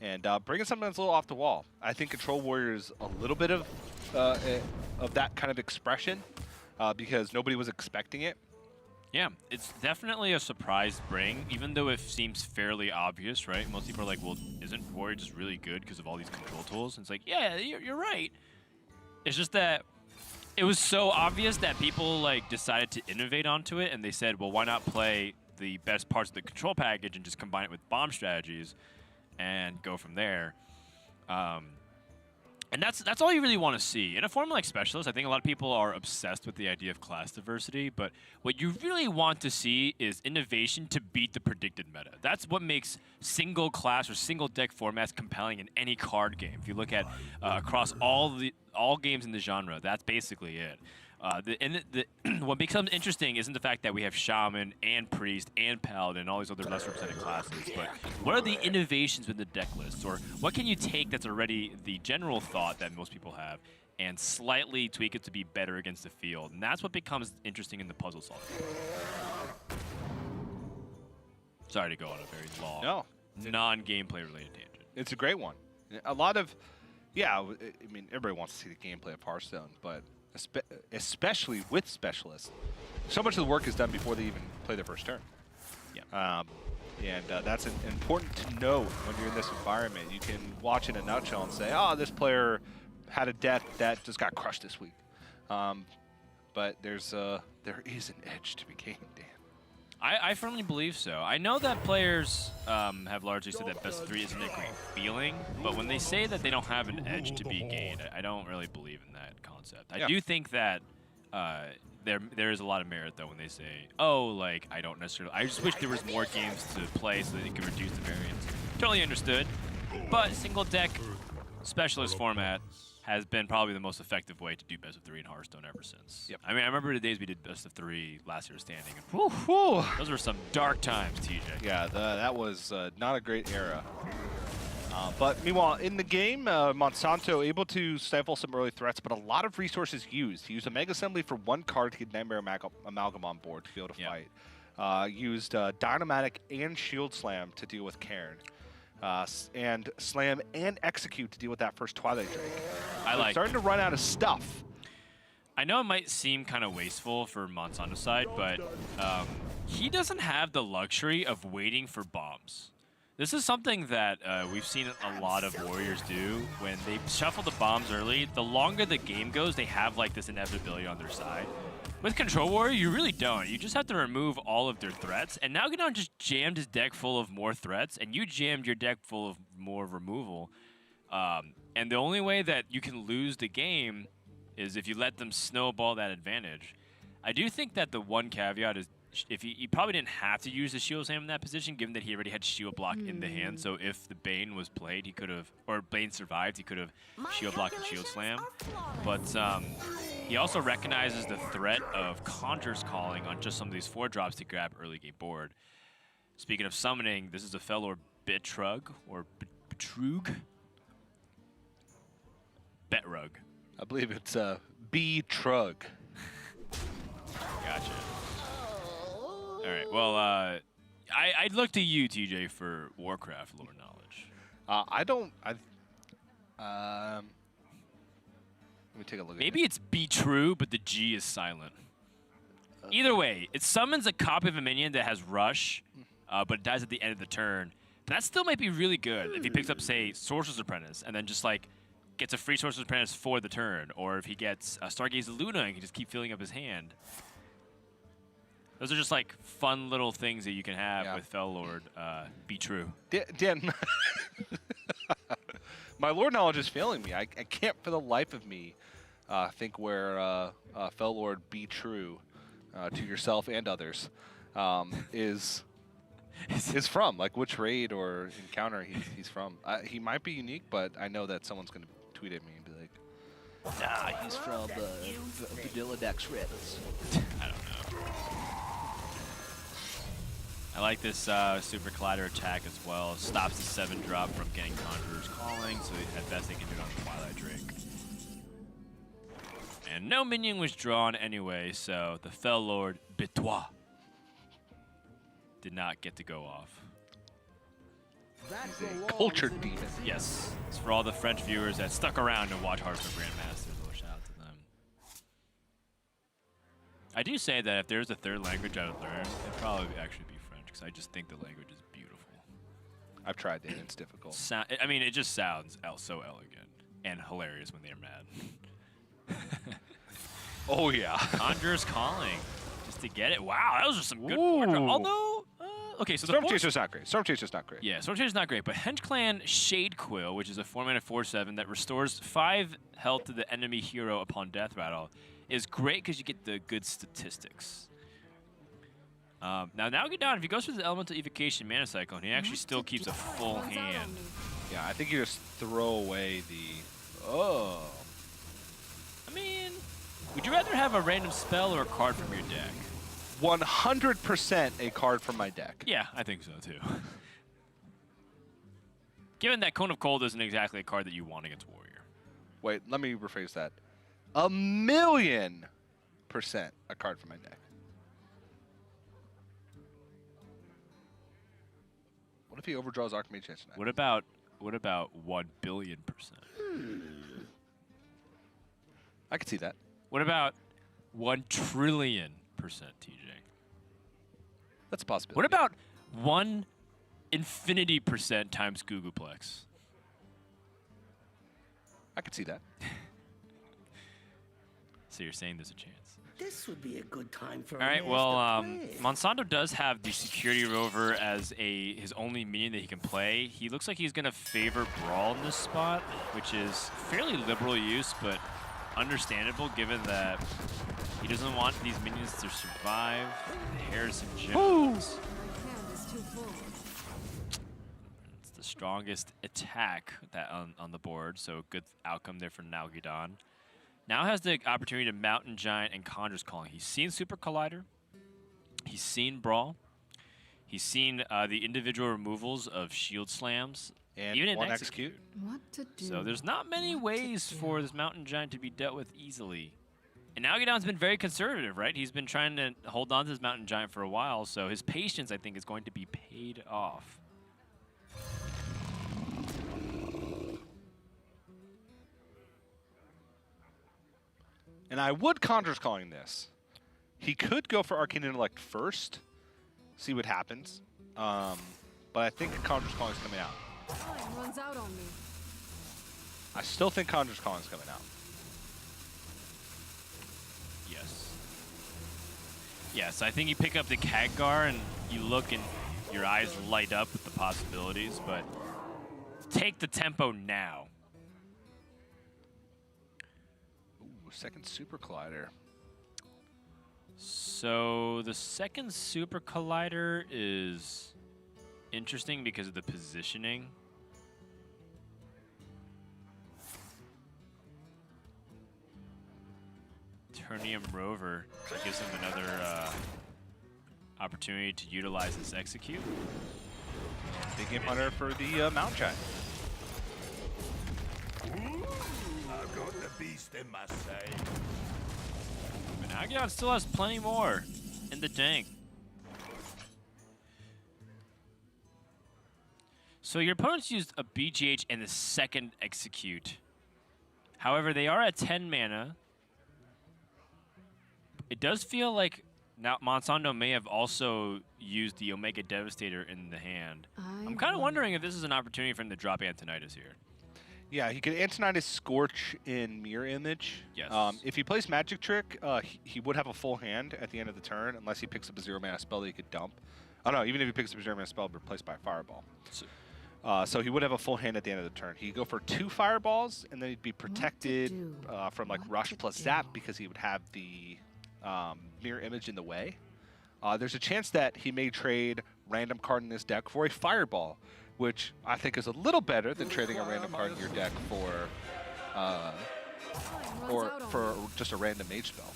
and bringing something that's a little off the wall. I think Control Warrior is a little bit of that kind of expression because nobody was expecting it. Yeah, it's definitely a surprise bring, even though it seems fairly obvious, right? Most people are like, well, isn't Warrior just really good because of all these control tools? And it's like, yeah, you're right. It's just that it was so obvious that people like decided to innovate onto it, and they said, well, why not play the best parts of the control package and just combine it with bomb strategies and go from there. And that's all you really want to see. In a format like Specialist, I think a lot of people are obsessed with the idea of class diversity, but what you really want to see is innovation to beat the predicted meta. That's what makes single class or single deck formats compelling in any card game. If you look at across all games in the genre, that's basically it. What becomes interesting isn't the fact that we have Shaman and Priest and Paladin and all these other less represented classes, but what are the innovations with the deck lists, or what can you take that's already the general thought that most people have and slightly tweak it to be better against the field? And that's what becomes interesting in the puzzle solving. Sorry to go on a very long, non-gameplay related tangent. It's a great one. A lot of, yeah, I mean, everybody wants to see the gameplay of Hearthstone, but especially with Specialists, so much of the work is done before they even play their first turn. Yeah. And that's important to know when you're in this environment. You can watch in a nutshell and say, oh, this player had a death that just got crushed this week. But there is an edge to be gained, Dan. I firmly believe so. I know that players have largely said that best of 3 isn't a great feeling, but when they say that they don't have an edge to be gained, I don't really believe in that concept. I do think that there is a lot of merit, though, when they say, oh, like, I don't necessarily... I just wish there was more games to play so that they could reduce the variance. Totally understood. But single deck specialist format has been probably the most effective way to do best of 3 in Hearthstone ever since. Yep. I mean, I remember the days we did best of 3 last year standing. And those were some dark times, TJ. Yeah, that was not a great era. But meanwhile, in the game, Monsanto able to stifle some early threats, but a lot of resources used. He used a Mega Assembly for 1 card to get Nightmare Amalgam on board to be able to fight. Used Dynamatic and Shield Slam to deal with Cairn. And Slam and Execute to deal with that first Twilight Drake. Starting to run out of stuff. I know it might seem kind of wasteful for Monsanto's side, but he doesn't have the luxury of waiting for bombs. This is something that we've seen a lot of Warriors do. When they shuffle the bombs early, the longer the game goes, they have like this inevitability on their side. With Control Warrior, you really don't. You just have to remove all of their threats. And Nalguidan just jammed his deck full of more threats, and you jammed your deck full of more removal. And the only way that you can lose the game is if you let them snowball that advantage. I do think that the one caveat is if he probably didn't have to use the Shield Slam in that position, given that he already had Shield Block in the hand. So if the Bane was played, he could have, or Bane survived, he could have Shield Block and Shield Slam. But he also recognizes the threat of Conjure's Calling on just some of these 4-drops to grab early game board. Speaking of summoning, this is a Felor Betrug, or Betrug? Betrug. I believe it's Betrug. Gotcha. All right, well, I'd look to you, TJ, for Warcraft lore knowledge. Let me take a look Maybe it's be true, but the G is silent. Either way, it summons a copy of a minion that has Rush, but it dies at the end of the turn. That still might be really good if he picks up, say, Sorcerer's Apprentice, and then just, like, gets a free Sorcerer's Apprentice for the turn. Or if he gets a Stargaze Luna and can just keep filling up his hand. Those are just, like, fun little things that you can have with Fellord. Be true. Dan, my lore knowledge is failing me. I can't for the life of me think where Fellord Be True to yourself and others is from. Like, which raid or encounter he's from. He might be unique, but I know that someone's going to tweet at me and be like, nah, he's from Vanilla Dex Reds. I don't know. I like this Super Collider attack as well. Stops the 7-drop from getting Conjurer's Calling, so at best they can do it on Twilight Drake. And no minion was drawn anyway, so the Fell Lord Bitois did not get to go off. He's a cultured demon. Yes, it's for all the French viewers that stuck around to watch Hearthstone Grandmasters. A little shout out to them. I do say that if there's a third language I would learn, it'd probably actually be French, because I just think the language is beautiful. I've tried it, it's difficult. I mean, it just sounds so elegant and hilarious when they're mad. Oh, yeah. Conjurer's Calling, just to get it. Wow, that was just some good board. Although, okay, so Storm Chaser's not great. Storm Chaser's not great. Yeah, Storm Chaser's not great, but Henge Clan Shade Quill, which is a 4-mana 4/7 that restores 5 health to the enemy hero upon death rattle, is great because you get the good statistics. Now Nalguidan, if he goes through the Elemental Evocation mana cycle, he actually still keeps a full hand. Yeah, I think you just throw away the... Oh. I mean, would you rather have a random spell or a card from your deck? 100% a card from my deck. Yeah, I think so too. Given that Cone of Cold isn't exactly a card that you want against Warrior. Wait, let me rephrase that. 1,000,000% a card from my deck. What if he overdraws Archmage Chance tonight? What about 1,000,000,000%? I could see that. What about 1,000,000,000,000%, TJ? That's a possibility. What about 1 infinity % times Googleplex. I could see that. So you're saying there's a chance. This would be a good time for All right, well, Monsanto does have the Security Rover as his only minion that he can play. He looks like he's going to favor Brawl in this spot, which is fairly liberal use, but understandable given that he doesn't want these minions to survive. Harrison Jones. It's the strongest attack that on the board, so good outcome there for Nalguidan. Now has the opportunity to Mountain Giant and Conjurer's Calling. He's seen Super Collider. He's seen Brawl. He's seen the individual removals of Shield Slams. And even in one Execute. What to do? So there's not many ways for this Mountain Giant to be dealt with easily. And Nalguidan's been very conservative, right? He's been trying to hold on to this Mountain Giant for a while, so his patience, I think, is going to be paid off. And I would Conjurer's Calling this. He could go for Arcane Intellect first, see what happens. But I think Conjurer's Calling is coming out. Time runs out on me. I still think Conjurer's Calling is coming out. Yes. Yes, I think you pick up the Khadgar and you look and your eyes light up with the possibilities, but take the tempo now. Second Super Collider. So the second Super Collider is interesting because of the positioning. Turnium Rover gives him another opportunity to utilize this Execute. Big Game Hunter for the Mount Giant. I've got the beast in my sight. But Nalguidan still has plenty more in the tank. So your opponents used a BGH and the second Execute. However, they are at 10 mana. It does feel like now Monsanto may have also used the Omega Devastator in the hand. I'm kind of wondering if this is an opportunity for him to drop Antonidas here. Yeah, he could Antonidas Scorch in Mirror Image. Yes. If he plays Magic Trick, he would have a full hand at the end of the turn, unless he picks up a 0-mana spell that he could dump. Oh no, even if he picks up a 0-mana spell, replaced by a Fireball. So he would have a full hand at the end of the turn. He'd go for 2 Fireballs, and then he'd be protected from like Rush plus Zap because he would have the Mirror Image in the way. There's a chance that he may trade random card in this deck for a Fireball, which I think is a little better than trading a random card in your deck for just a random mage spell.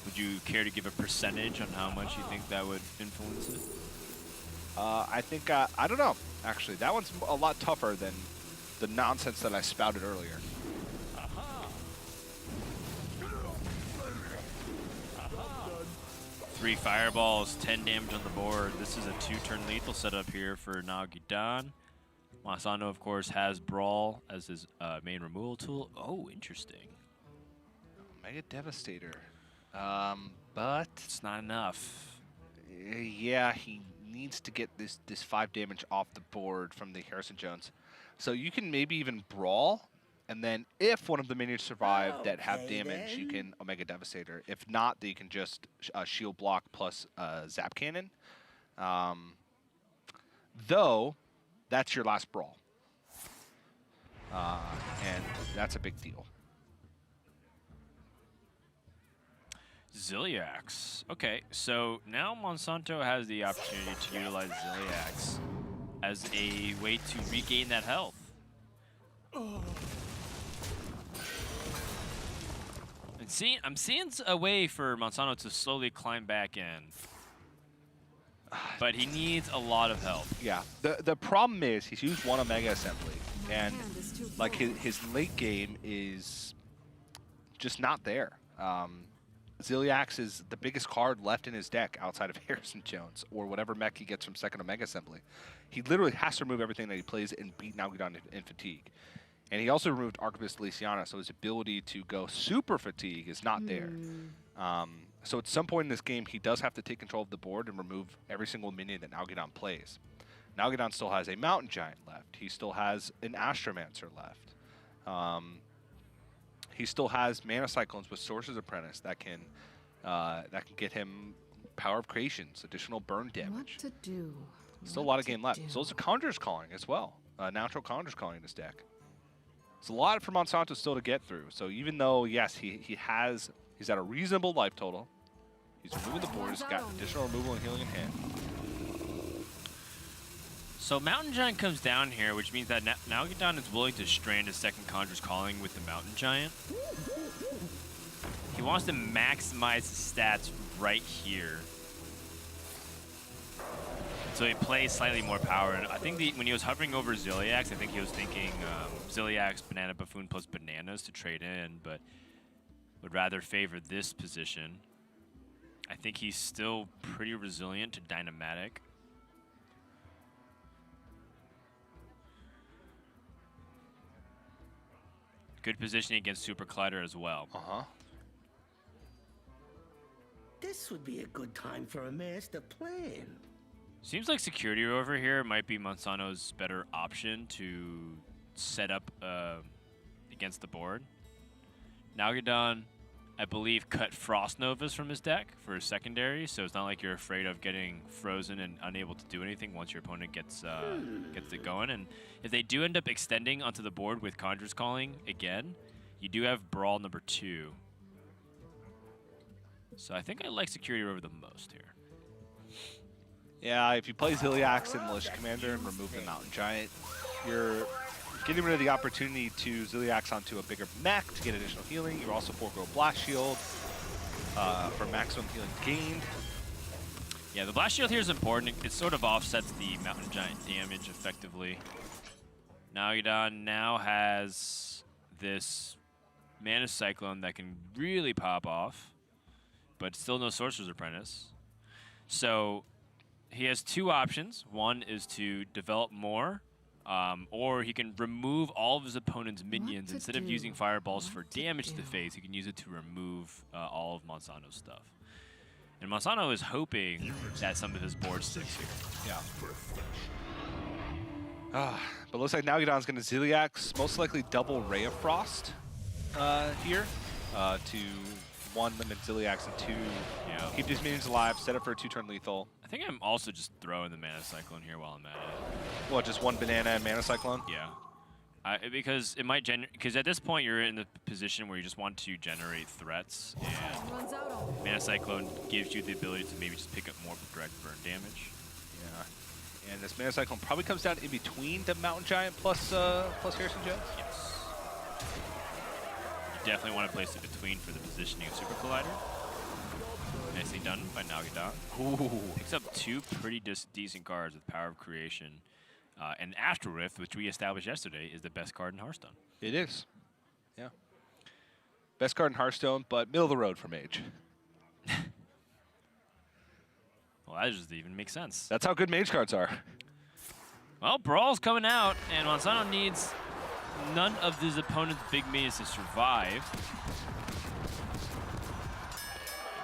Would you care to give a percentage on how much you think that would influence it? I think, I don't know, actually. That one's a lot tougher than the nonsense that I spouted earlier. 3 Fireballs, 10 damage on the board. This is a 2-turn lethal setup here for Nalguidan. Monsanto, of course, has Brawl as his main removal tool. Oh, interesting. Mega Devastator. But it's not enough. Yeah, he needs to get this 5 damage off the board from the Harrison Jones. So you can maybe even Brawl, and then if one of the minions survive that have damage, you can Omega Devastator. If not, then you can just Shield Block plus Zap Cannon. Though, that's your last Brawl. And that's a big deal. Ziliax. Okay, so now Monsanto has the opportunity to utilize Ziliax as a way to regain that health. I'm seeing a way for Monsanto to slowly climb back in. But he needs a lot of help. Yeah, the problem is he's used 1 Omega Assembly, and like his late game is just not there. Ziliax is the biggest card left in his deck outside of Harrison Jones or whatever mech he gets from second Omega Assembly. He literally has to remove everything that he plays and beat Nalguidan in Fatigue. And he also removed Arquebus Lysiana, so his ability to go Super Fatigue is not there. So at some point in this game, he does have to take control of the board and remove every single minion that Nalguidan plays. Nalguidan still has a Mountain Giant left. He still has an Astromancer left. He still has Mana Cyclones with Sorcerer's Apprentice that can get him Power of Creations, additional burn damage. What to do? Still a lot of game left. So it's a Conjurer's Calling as well. Natural Conjurer's Calling in this deck. It's a lot for Monsanto still to get through. So even though, yes, he's at a reasonable life total, he's removing the board, he's got additional removal and healing in hand. So Mountain Giant comes down here, which means that Nalguidan is willing to strand a second Conjurer's Calling with the Mountain Giant. He wants to maximize his stats right here. So he plays slightly more power. And I think when he was hovering over Ziliax, I think he was thinking Ziliax, Banana Buffoon plus Bananas to trade in, but would rather favor this position. I think he's still pretty resilient to Dynamatic. Good positioning against Super Collider as well. This would be a good time for a master plan. Seems like Security over here might be Monsanto's better option to set up against the board. Nalguidan, I believe, cut Frost Novas from his deck for his secondary, so it's not like you're afraid of getting frozen and unable to do anything once your opponent gets it going. And if they do end up extending onto the board with Conjurer's Calling again, you do have Brawl number 2. So I think I like Security over the most here. Yeah, if you play Ziliax and Militia Commander and remove the Mountain Giant, you're getting rid of the opportunity to Ziliax onto a bigger mech to get additional healing. You also forego Blast Shield for maximum healing gained. Yeah, the Blast Shield here is important. It sort of offsets the Mountain Giant damage effectively. Nalguidan now has this Mana Cyclone that can really pop off, but still no Sorcerer's Apprentice. So he has two options. One is to develop more, or he can remove all of his opponent's minions. Instead of using fireballs for damage to the face, he can use it to remove all of Monsanto's stuff. And Monsanto is hoping that some of his board sticks here. Yeah. But looks like Nalguidan's going to Ziliax, most likely double Ray of Frost here to one, limit Ziliax, and two, keep these minions alive, set up for a 2-turn lethal. I think I'm also just throwing the Mana Cyclone here while I'm at it. What, just one banana and Mana Cyclone? Yeah. Because it might because at this point you're in the position where you just want to generate threats, and Mana Cyclone gives you the ability to maybe just pick up more direct burn damage. Yeah. And this Mana Cyclone probably comes down in between the Mountain Giant plus Harrison Jones? Yes. You definitely want to place it between for the positioning of Super Collider. Nicely done by Nalguidan. Ooh. Picks up two pretty decent cards with Power of Creation. And Astral Rift, which we established yesterday, is the best card in Hearthstone. It is. Yeah. Best card in Hearthstone, but middle of the road for Mage. Well, that just even makes sense. That's how good Mage cards are. Well, Brawl's coming out, and Monsanto needs none of his opponent's big minions to survive.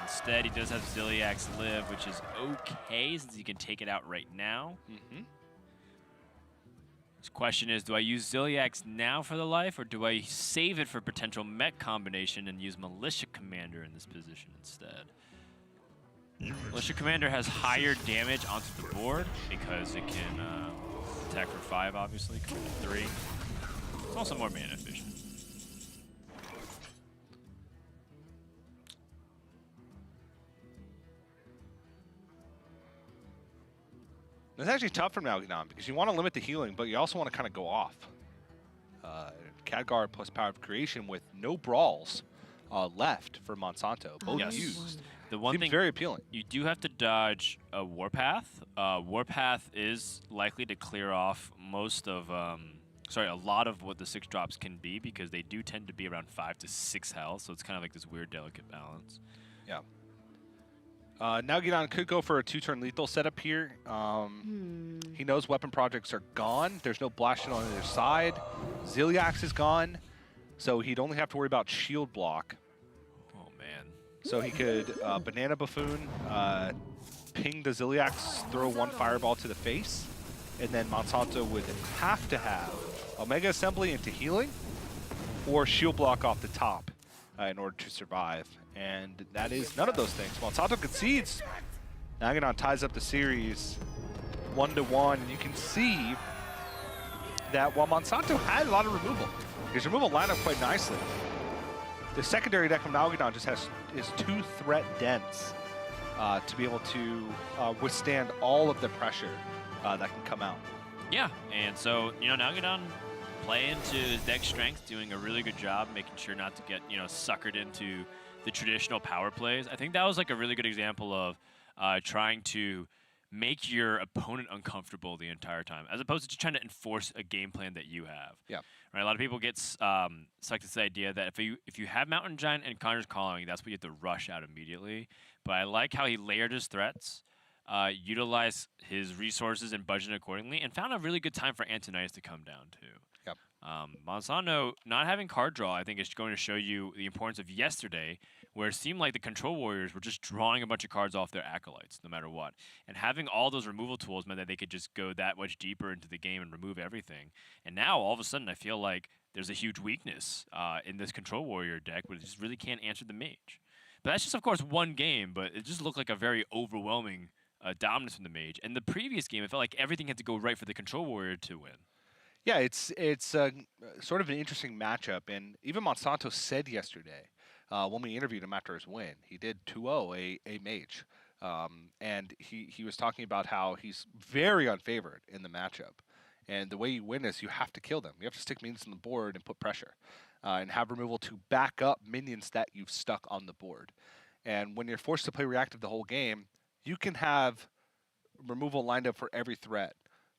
Instead, he does have Ziliax live, which is okay since he can take it out right now. His question is, do I use Ziliax now for the life, or do I save it for potential mech combination and use Militia Commander in this position instead? Militia Commander has higher damage onto the board because it can attack for 5, obviously, compared to 3. It's also more mana efficient. It's actually tough for Nalguidan because you want to limit the healing, but you also want to kind of go off. Khadgar plus Power of Creation with no brawls left for Monsanto, both used. The one Seems thing very appealing. You do have to dodge a Warpath. Warpath is likely to clear off most of, a lot of what the 6 drops can be because they do tend to be around 5 to 6 health, so it's kind of like this weird delicate balance. Yeah. Nalguidan could go for a 2-turn lethal setup here. He knows weapon projects are gone. There's no Blast on either side. Ziliax is gone, so he'd only have to worry about shield block. Oh, man. So he could Banana Buffoon, ping the Ziliax, throw one fireball to the face. and then Monsanto would have to have Omega Assembly into healing or shield block off the top in order to survive. And that is none of those things. Monsanto concedes. Nalguidan ties up the series 1-1, and you can see that while Monsanto had a lot of removal, his removal lined up quite nicely. The secondary deck from Nalguidan just is 2 threat dense to be able to withstand all of the pressure that can come out. Yeah, and so, Nalguidan playing to his deck strength, doing a really good job, making sure not to get, suckered into the traditional power plays. I think that was like a really good example of trying to make your opponent uncomfortable the entire time, as opposed to just trying to enforce a game plan that you have. Yeah. Right. A lot of people get stuck to this idea that if you have Mountain Giant and Conjur's Calling, that's what you have to rush out immediately. But I like how he layered his threats, utilized his resources and budgeted accordingly, and found a really good time for Antonius to come down too. Yep. Monsanto not having card draw, I think, is going to show you the importance of yesterday, where it seemed like the Control Warriors were just drawing a bunch of cards off their acolytes, no matter what. And having all those removal tools meant that they could just go that much deeper into the game and remove everything. And now, all of a sudden, I feel like there's a huge weakness in this Control Warrior deck, where it just really can't answer the Mage. But that's just, of course, one game, but it just looked like a very overwhelming dominance from the Mage. And the previous game, it felt like everything had to go right for the Control Warrior to win. Yeah, it's sort of an interesting matchup, and even Monsanto said yesterday when we interviewed him after his win, he did 2-0 a Mage, and he was talking about how he's very unfavored in the matchup, and the way you win is you have to kill them. You have to stick minions on the board and put pressure, and have removal to back up minions that you've stuck on the board. And when you're forced to play reactive the whole game, you can have removal lined up for every threat,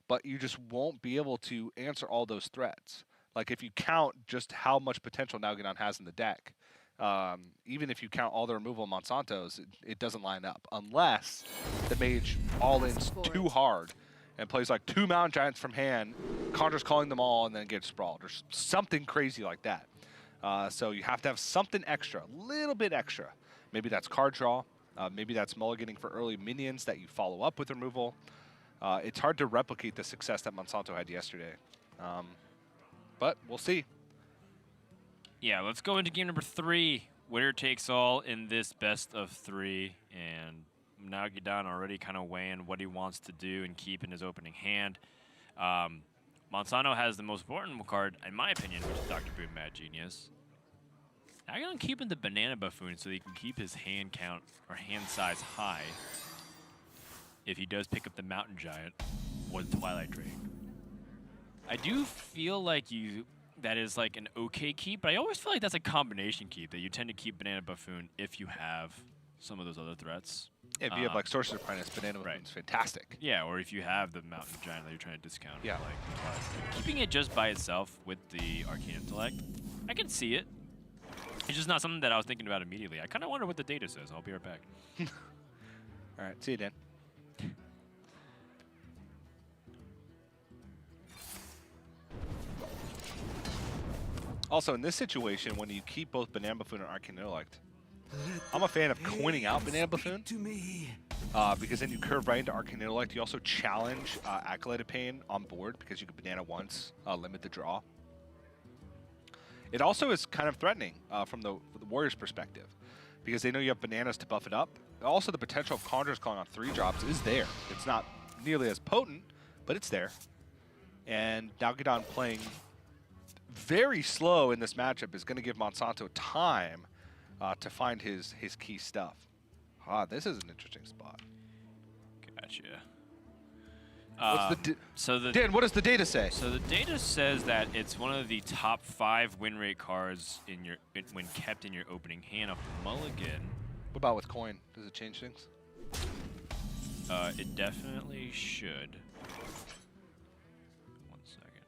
but you just won't be able to answer all those threats. Like if you count just how much potential Nalguidan has in the deck, even if you count all the removal of Monsanto's, it doesn't line up unless the Mage all-ins too hard and plays like 2 Mountain Giants from hand, Conjur's Calling them all, and then gets sprawled, or something crazy like that. So you have to have something extra, a little bit extra. Maybe that's card draw, maybe that's mulliganing for early minions that you follow up with removal. It's hard to replicate the success that Monsanto had yesterday. But we'll see. Yeah, let's go into game number 3. Winner takes all in this best of 3. And Nalguidan already kind of weighing what he wants to do and keep in his opening hand. Monsanto has the most important card, in my opinion, which is Dr. Boom Mad Genius. Nalguidan keeping the Banana Buffoon so he can keep his hand count or hand size high if he does pick up the Mountain Giant or the Twilight Drake. I do feel like that is like an okay keep, but I always feel like that's a combination keep, that you tend to keep Banana Buffoon if you have some of those other threats. If you have like Sorcerer's Apprentice, Banana Buffoon's fantastic. Yeah, or if you have the Mountain Giant that you're trying to discount. Yeah. Like keeping it just by itself with the Arcane Intellect, I can see it. It's just not something that I was thinking about immediately. I kind of wonder what the data says. I'll be right back. All right, see you, Dan. Also, in this situation, when you keep both Banana Buffoon and Arcane Intellect, I'm a fan of coining out Banana Buffoon because then you curve right into Arcane Intellect. You also challenge Acolyte Pain on board because you can Banana once, limit the draw. It also is kind of threatening from the Warriors' perspective because they know you have bananas to buff it up. Also, the potential of Conjur's Calling on 3 drops is there. It's not nearly as potent, but it's there. And Nalguidan playing very slow in this matchup is going to give Monsanto time to find his key stuff. This is an interesting spot. Gotcha. Dan, what does the data say? So the data says that it's one of the top 5 win rate cards when kept in your opening hand off the mulligan. What about with coin? Does it change things? It definitely should. One second.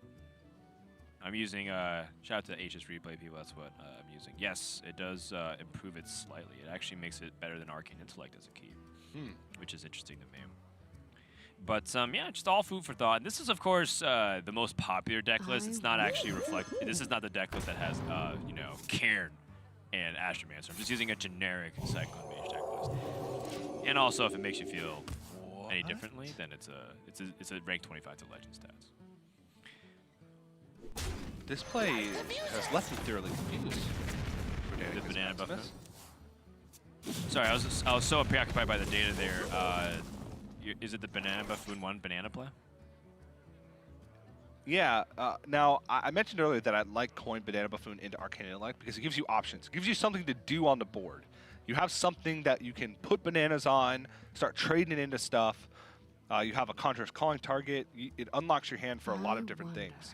I'm using, shout out to HS Replay people, that's what I'm using. Yes, it does improve it slightly. It actually makes it better than Arcane Intellect as a key, which is interesting to me. But yeah, just all food for thought. And this is, of course, the most popular deck list. It's not actually reflected. This is not the deck list that has, you know, Cairn and Astromancer. I'm just using a generic Cyclone Mage deck list. And also, if it makes you feel, any differently, then it's a rank 25 to legend stats. This play has left me thoroughly confused. The banana buff. Sorry, I was so preoccupied by the data there. Is it the banana buffoon 1 banana play? Yeah. Now, I mentioned earlier that I like coin Banana Buffoon into Arcane Intellect because it gives you options. It gives you something to do on the board. You have something that you can put bananas on, start trading it into stuff. You have a Conjurer's Calling target. It unlocks your hand for a lot of different things.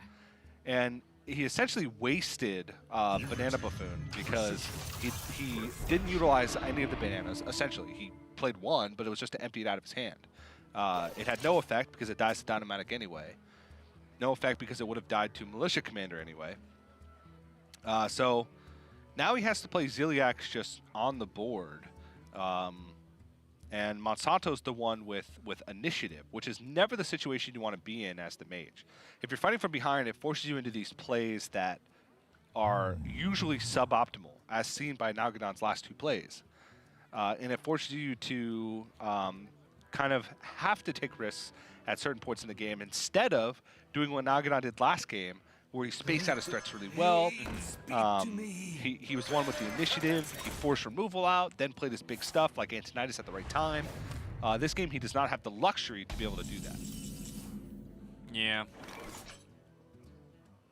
And he essentially wasted Banana Buffoon because he didn't utilize any of the bananas. Essentially, he played one, but it was just to empty it out of his hand. It had no effect because it dies to Dynamatic anyway. No effect because it would have died to Militia Commander anyway. So now he has to play Ziliax just on the board. And Monsanto's the one with initiative, which is never the situation you want to be in as the mage. If you're fighting from behind, it forces you into these plays that are usually suboptimal, as seen by Nalguidan's last 2 plays. And it forces you to kind of have to take risks at certain points in the game instead of doing what Nalguidan did last game, where he spaced out his threats really well. He was the one with the initiative. He forced removal out, then played his big stuff like Antonidas at the right time. This game, he does not have the luxury to be able to do that. Yeah.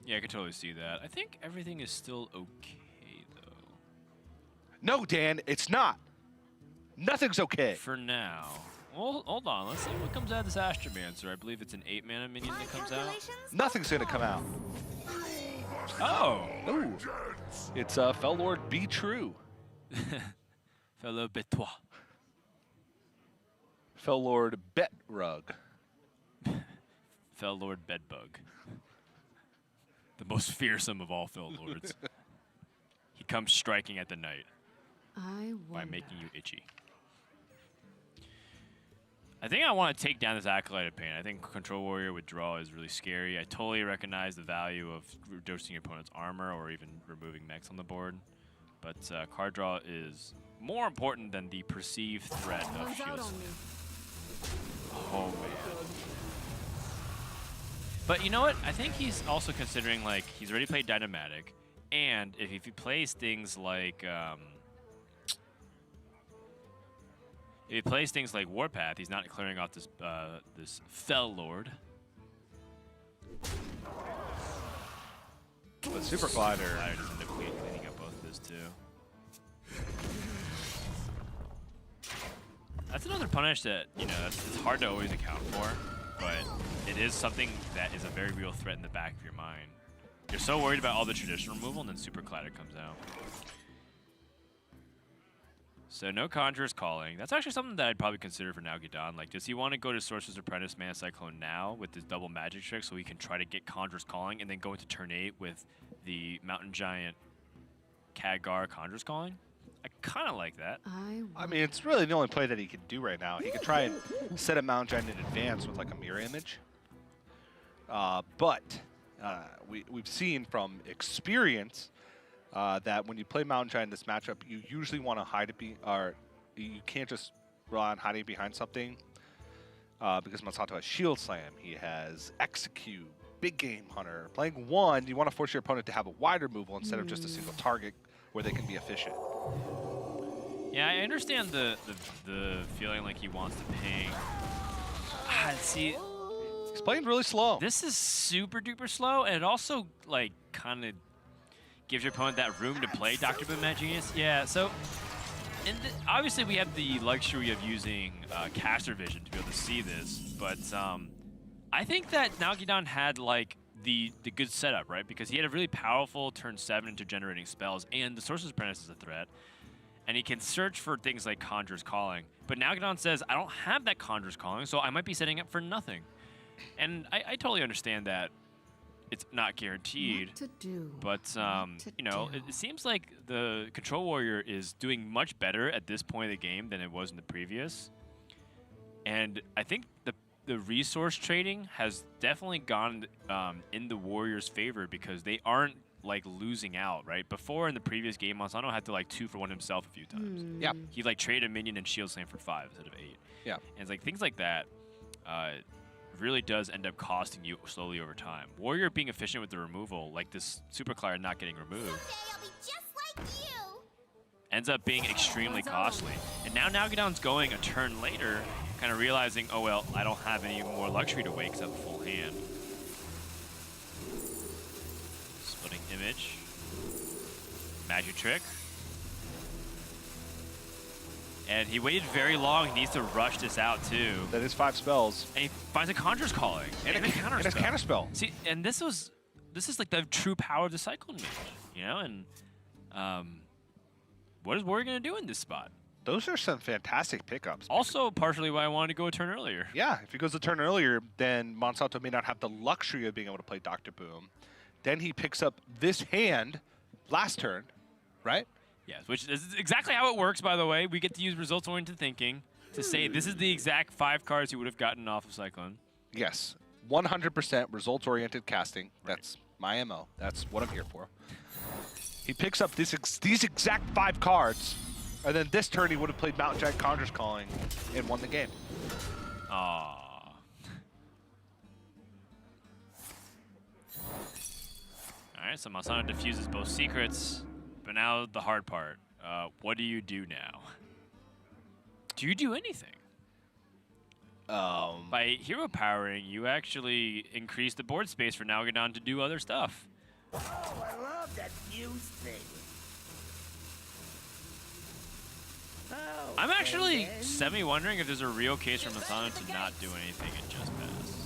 Yeah, I can totally see that. I think everything is still okay, though. No, Dan, it's not. Nothing's okay. For now. Well, hold on. Let's see what comes out of this Astromancer. I believe it's an 8-mana minion that comes out. Nothing's going to come out. Oh! Ooh. It's Fel Lord Be True. Fellow Betois. Fel Lord Bet Rug. Fel Lord Bedbug. The most fearsome of all Fel Lords. He comes striking at the night by making you itchy. I think I want to take down this Acolyte of Pain. I think Control Warrior with draw is really scary. I totally recognize the value of reducing your opponent's armor or even removing mechs on the board. But card draw is more important than the perceived threat of shields. Oh, man. But you know what? I think he's also considering, like, he's already played Dynamatic. And if he plays things like... if he plays things like Warpath, he's not clearing off this this Fel Lord. But Super Glider Does end up cleaning up both of those too. That's another punish that, you know, it's hard to always account for, but it is something that is a very real threat in the back of your mind. You're so worried about all the traditional removal, and then Super Glider comes out. So no Conjurer's Calling. That's actually something that I'd probably consider for Nalguidan. Like, does he want to go to Sorcerer's Apprentice Mana Cyclone now with this double magic trick so he can try to get Conjurer's Calling and then go into turn 8 with the Mountain Giant Khadgar Conjurer's Calling? I kind of like that. I mean, it's really the only play that he can do right now. He could try and set a Mountain Giant in advance with like a mirror image. But we've seen from experience that when you play Mountain Giant in this matchup, you usually want to hide it, or you can't just rely on hiding behind something because Monsanto has Shield Slam, he has Execute, Big Game Hunter. Playing one, you want to force your opponent to have a wide removal instead of just a single target where they can be efficient. Yeah, I understand the feeling like he wants to ping. See, he's playing really slow. This is super duper slow, and it also like kind of gives your opponent that room to play Dr. Boom Mad Genius. Yeah, so obviously we have the luxury of using caster vision to be able to see this, but I think that Nalguidan had like the good setup, right? Because he had a really powerful turn 7 into generating spells, and the Sorcerer's Apprentice is a threat, and he can search for things like Conjurer's Calling. But Nalguidan says, I don't have that Conjurer's Calling, so I might be setting up for nothing. And I totally understand that it's not guaranteed, but you know, it seems like the Control Warrior is doing much better at this point of the game than it was in the previous. And I think the resource trading has definitely gone in the Warriors' favor because they aren't like losing out, right? Before in the previous game, Monsanto had to like 2-for-1 himself a few times. Yeah. He like traded a minion and shield slam for 5 instead of 8. Yeah. And it's like things like that really does end up costing you slowly over time. Warrior being efficient with the removal, like this Super Collider not getting removed, I'll be just like you. ends up being extremely costly. And now Nalguidan's going a turn later, kind of realizing, oh well, I don't have any more luxury to wait because I have a full hand. Splitting image. Magic trick. And he waited very long. He needs to rush this out too. That is 5 spells. And he finds a Conjurer's Calling. And a counter spell. See, and this is like the true power of the Cyclone Mage, you know? And what is Warrior going to do in this spot? Those are some fantastic pickups. Also, partially why I wanted to go a turn earlier. Yeah, if he goes a turn earlier, then Monsanto may not have the luxury of being able to play Dr. Boom. Then he picks up this hand last turn, right? Yes, which is exactly how it works, by the way. We get to use results-oriented thinking to say this is the exact 5 cards you would have gotten off of Cyclone. Yes, 100% results-oriented casting. That's my MO. That's what I'm here for. He picks up these exact 5 cards, and then this turn he would have played Mountain Giant Conjurer's Calling and won the game. Aww. All right, so Monsanto diffuses both secrets. But now the hard part. What do you do now? Do you do anything? By hero powering, you actually increase the board space for Nalguidan to do other stuff. Oh, I love that fuse thing. Oh, I'm actually semi-wondering if there's a real case for Monsanto to not do anything and just pass.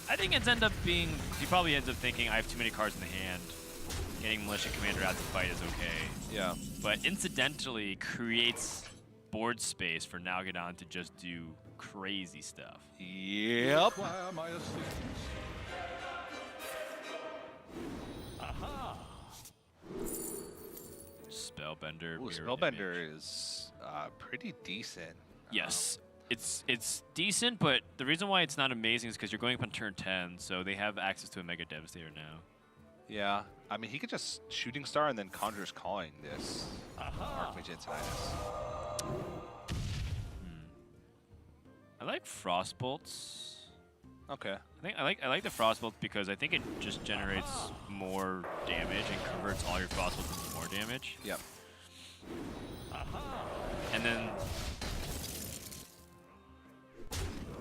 I think it's end up being, he probably ends up thinking, I have too many cards in the hand. Getting Militia Commander out to fight is okay. Yeah. But incidentally creates board space for Nalguidan to just do crazy stuff. Yep. Aha. Spellbender. Ooh, Mirror Spellbender Image. is pretty decent. Yes. It's decent, but the reason why it's not amazing is because you're going up on turn 10, so they have access to a Mega Devastator now. Yeah, I mean, he could just Shooting Star and then Conjurer's Calling this Archmage Antonius. I like Frostbolts. Okay. I like the Frostbolt because I think it just generates more damage and converts all your Frostbolts into more damage. Yep. And then,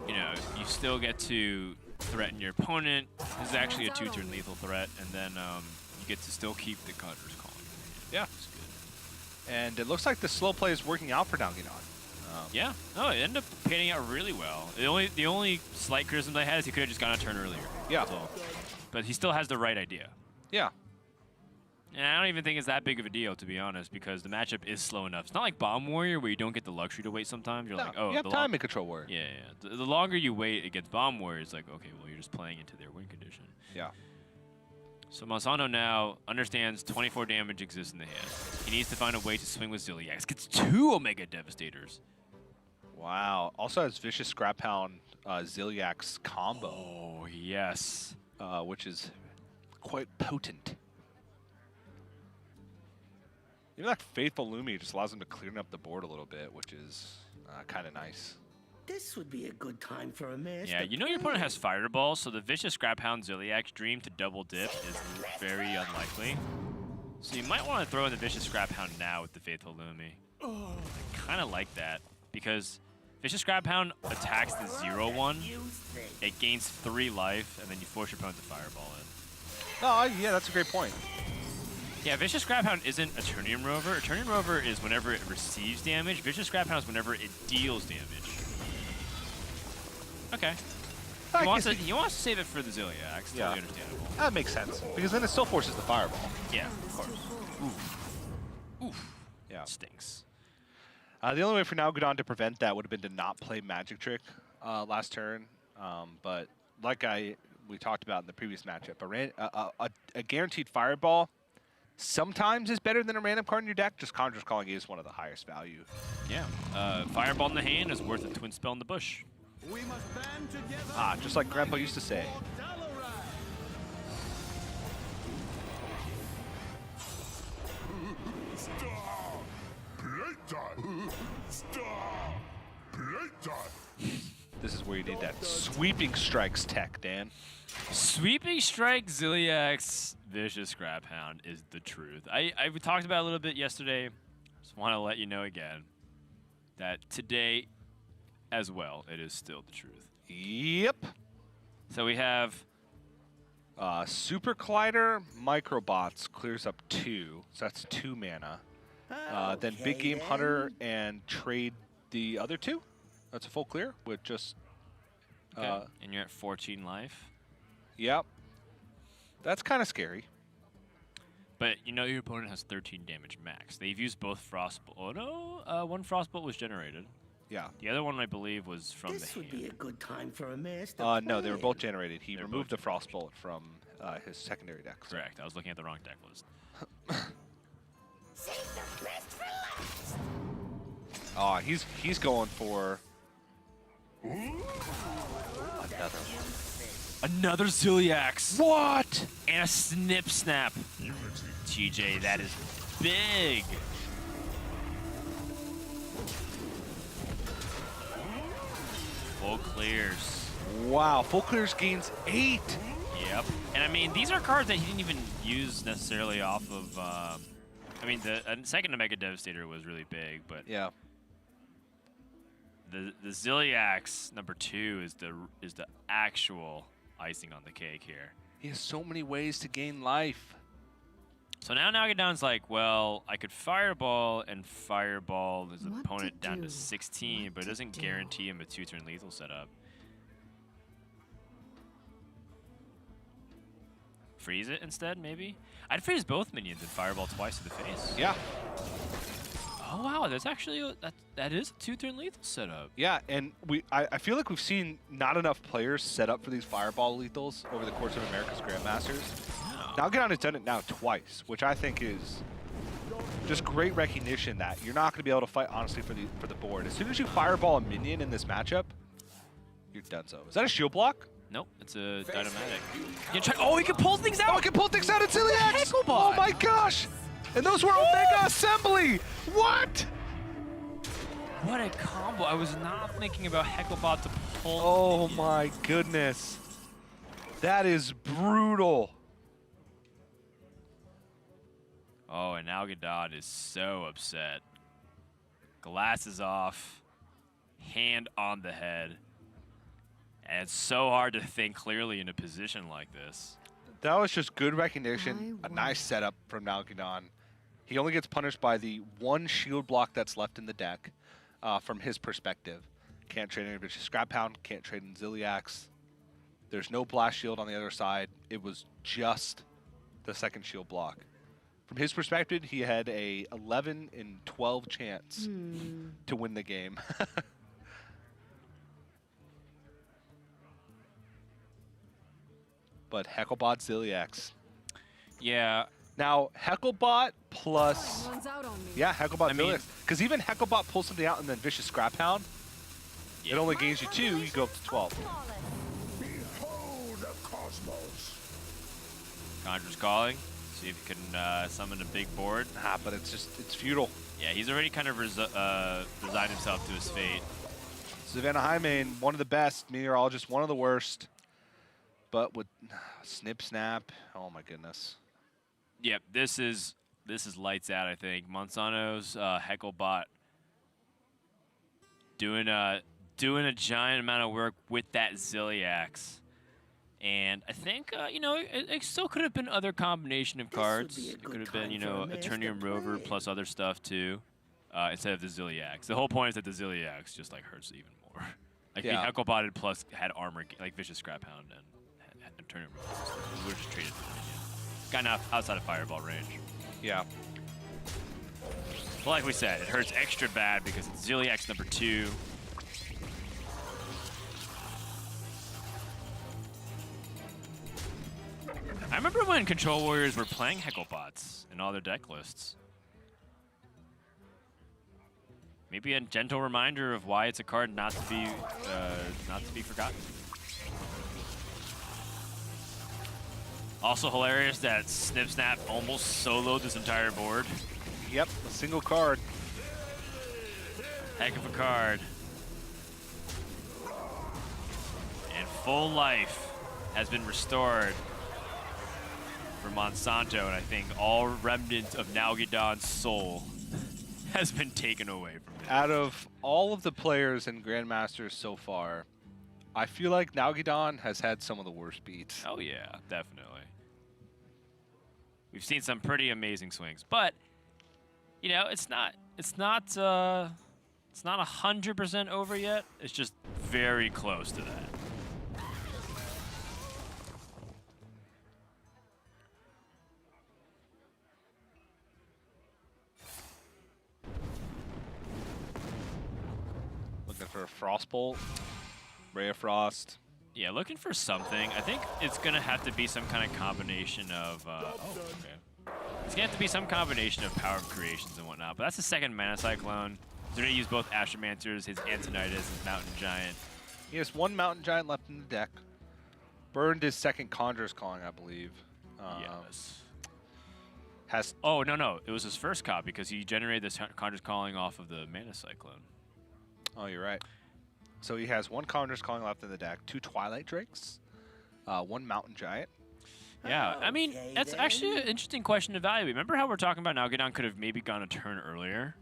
you know, you still get to threaten your opponent. This is actually a 2-turn lethal threat, and then you get to still keep the Conjurer's Calling. Yeah. It's good. And it looks like the slow play is working out for Nalguidan. Yeah. No, it ended up panning out really well. The only slight criticism I had is he could have just gone a turn earlier. Yeah. That's all. But he still has the right idea. Yeah. And I don't even think it's that big of a deal, to be honest, because the matchup is slow enough. It's not like Bomb Warrior where you don't get the luxury to wait sometimes. You're like, oh, you have time in Control Warrior. Yeah, yeah. The longer you wait against Bomb Warrior, it's like, okay, well, you're just playing into their win condition. Yeah. So Monsanto now understands 24 damage exists in the hand. He needs to find a way to swing with Ziliax. Gets 2 Omega Devastators. Wow. Also has Vicious Scrap Hound Ziliax combo. Oh, yes. Which is quite potent. Even that Faithful Lumi just allows him to clear up the board a little bit, which is kind of nice. This would be a good time for a master. Yeah, you know your opponent has Fireball, so the Vicious Scrap Hound Ziliax Dream to double dip is very unlikely. So you might want to throw in the Vicious Scrap Hound now with the Faithful Lumi. I kind of like that, because Vicious Scrap Hound attacks the 0-1, it gains 3 life, and then you force your opponent to Fireball in. Oh, yeah, that's a great point. Yeah, Vicious Scrap Hound isn't Eternium Rover. Eternium Rover is whenever it receives damage. Vicious Scrap Hound is whenever it deals damage. Okay. He wants to save it for the Ziliax. Totally understandable. That makes sense, because then it still forces the Fireball. Yeah, of course. Oof. Oof. Yeah. It stinks. The only way for Nalguidan to prevent that would have been to not play Magic Trick last turn. But like we talked about in the previous matchup, a guaranteed Fireball sometimes is better than a random card in your deck. Just Conjurer's Calling is one of the highest value. Yeah. Fireball in the hand is worth a Twin Spell in the bush. We must band together. Just like Grandpa used to say. Playtime. Stop. Playtime. This is where you need that sweeping strikes tech, Dan. Sweeping Strike Ziliax Vicious Scrap Hound is the truth. I talked about it a little bit yesterday. Just want to let you know again that today as well, it is still the truth. Yep. So we have Super Collider, Microbots clears up 2, so that's 2 mana. Then Big Game Hunter and trade the other 2. That's a full clear with just... okay. And you're at 14 life. Yep. That's kind of scary. But you know your opponent has 13 damage max. They've used both Frostbolt. Oh no, one Frostbolt was generated. Yeah. The other one, I believe, was from This the would hand. be a good time for a master. No, they were both generated. He They're removed the both Frostbolt from his secondary deck. So. Correct. I was looking at the wrong deck list. Save the best for last. Oh, he's going for Another Ziliax. what? And a Snip Snap. TJ, that is big. Full clears. Wow, full clears gains 8. Yep. And I mean, these are cards that he didn't even use necessarily off of. I mean, the second to Mega Devastator was really big, but Yeah. the Ziliax #2 is the actual icing on the cake here. He has so many ways to gain life. So now Nalguidan's like, well, I could Fireball and Fireball his What opponent to down to do? 16, What but it to doesn't do? guarantee him a 2-turn lethal setup. Freeze it instead, maybe? I'd freeze both minions and Fireball twice to the face. Yeah. Oh wow, that's actually that is a 2-turn lethal setup. Yeah, and I feel like we've seen not enough players set up for these Fireball lethals over the course of America's Grandmasters. Nalguidan has done it now twice, which I think is just great recognition that you're not going to be able to fight honestly for the board. As soon as you Fireball a minion in this matchup, you're done so. Is that a shield block? Nope, it's a Dynamatic. Oh, he can pull things out! Oh, I can pull things out at Ziliax! Hecklebot! Oh my gosh! And those were Omega Assembly! What? What a combo. I was not thinking about Hecklebot to pull. Oh my goodness. That is brutal. Oh, and Nalguidan is so upset. Glasses off, hand on the head. And it's so hard to think clearly in a position like this. That was just good recognition. A nice setup from Nalguidan. He only gets punished by the one shield block that's left in the deck from his perspective. Can't trade any Vicious Scrap Hound, can't trade in Ziliax. There's no blast shield on the other side. It was just the second shield block. From his perspective, he had a 11 in 12 chance to win the game. But Hecklebot Ziliax. Yeah. Now, Hecklebot plus... Runs out on me. Yeah, Hecklebot I mean- Ziliax. Because even Hecklebot pulls something out and then Vicious Scrap Hound, Yeah. it only gains you 2, you go up to 12. Behold the cosmos. Conjur's calling. See if he can summon a big board. Ah, but it's futile. Yeah, he's already kind of resigned himself to his fate. Savannah Highmane, one of the best. Meteorologist, one of the worst. But with Snip Snap, oh my goodness. Yep, this is lights out, I think. Monsanto's Hecklebot doing a giant amount of work with that Ziliax. And I think, you know, it still could have been other combination of cards. be a It good could have been, time you for know, a master Eternium Rover play. plus other stuff too, instead of the Ziliax. The whole point is that the Ziliax just like hurts even more. Like Yeah. the Hecklebot plus had armor, like Vicious Scrap Hound and had Eternium Rover. We would have just traded for the minion. Got enough outside of Fireball range. Yeah. But like we said, it hurts extra bad because it's Ziliax #2. I remember when Control Warriors were playing Hecklebots in all their deck lists. Maybe a gentle reminder of why it's a card not to be forgotten. Also hilarious that Snip Snap almost soloed this entire board. Yep, a single card. Heck of a card. And full life has been restored for Monsanto, and I think all remnants of Nalguidan's soul has been taken away from him. Out of all of the players in Grandmasters so far, I feel like Nalguidan has had some of the worst beats. Oh yeah, definitely. We've seen some pretty amazing swings, but you know, it's not 100% over yet. It's just very close to that. Looking for a Frostbolt, Ray of Frost. Yeah, looking for something. I think it's gonna have to be some kind of combination of. Okay. It's gonna have to be some combination of power of creations and whatnot. But that's the second Mana Cyclone. He's gonna use both Astromancers, his Antonidas, his Mountain Giant. He has one Mountain Giant left in the deck. Burned his second Conjurer's Calling, I believe. Yes. Has. Oh no, it was his first copy because he generated this Conjurer's Calling off of the Mana Cyclone. Oh, you're right. So he has one Conjurer's Calling left in the deck, 2 Twilight Drakes, 1 Mountain Giant. Yeah, I mean, that's actually an interesting question to evaluate. Remember how we're talking about Nalguidan could have maybe gone a turn earlier?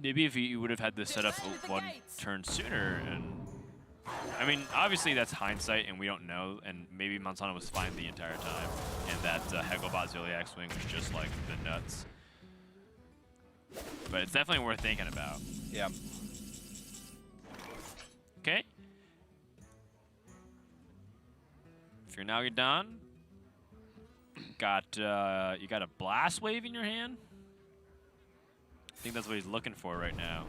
Maybe if he would have had this set up one turn sooner. And I mean, obviously that's hindsight, and we don't know. And maybe Monsanto was fine the entire time, and that Hecklebot Zodiac swing was just like the nuts. But it's definitely worth thinking about. Yeah. Okay. If you're Nalguidan, you got a Blast Wave in your hand. I think that's what he's looking for right now.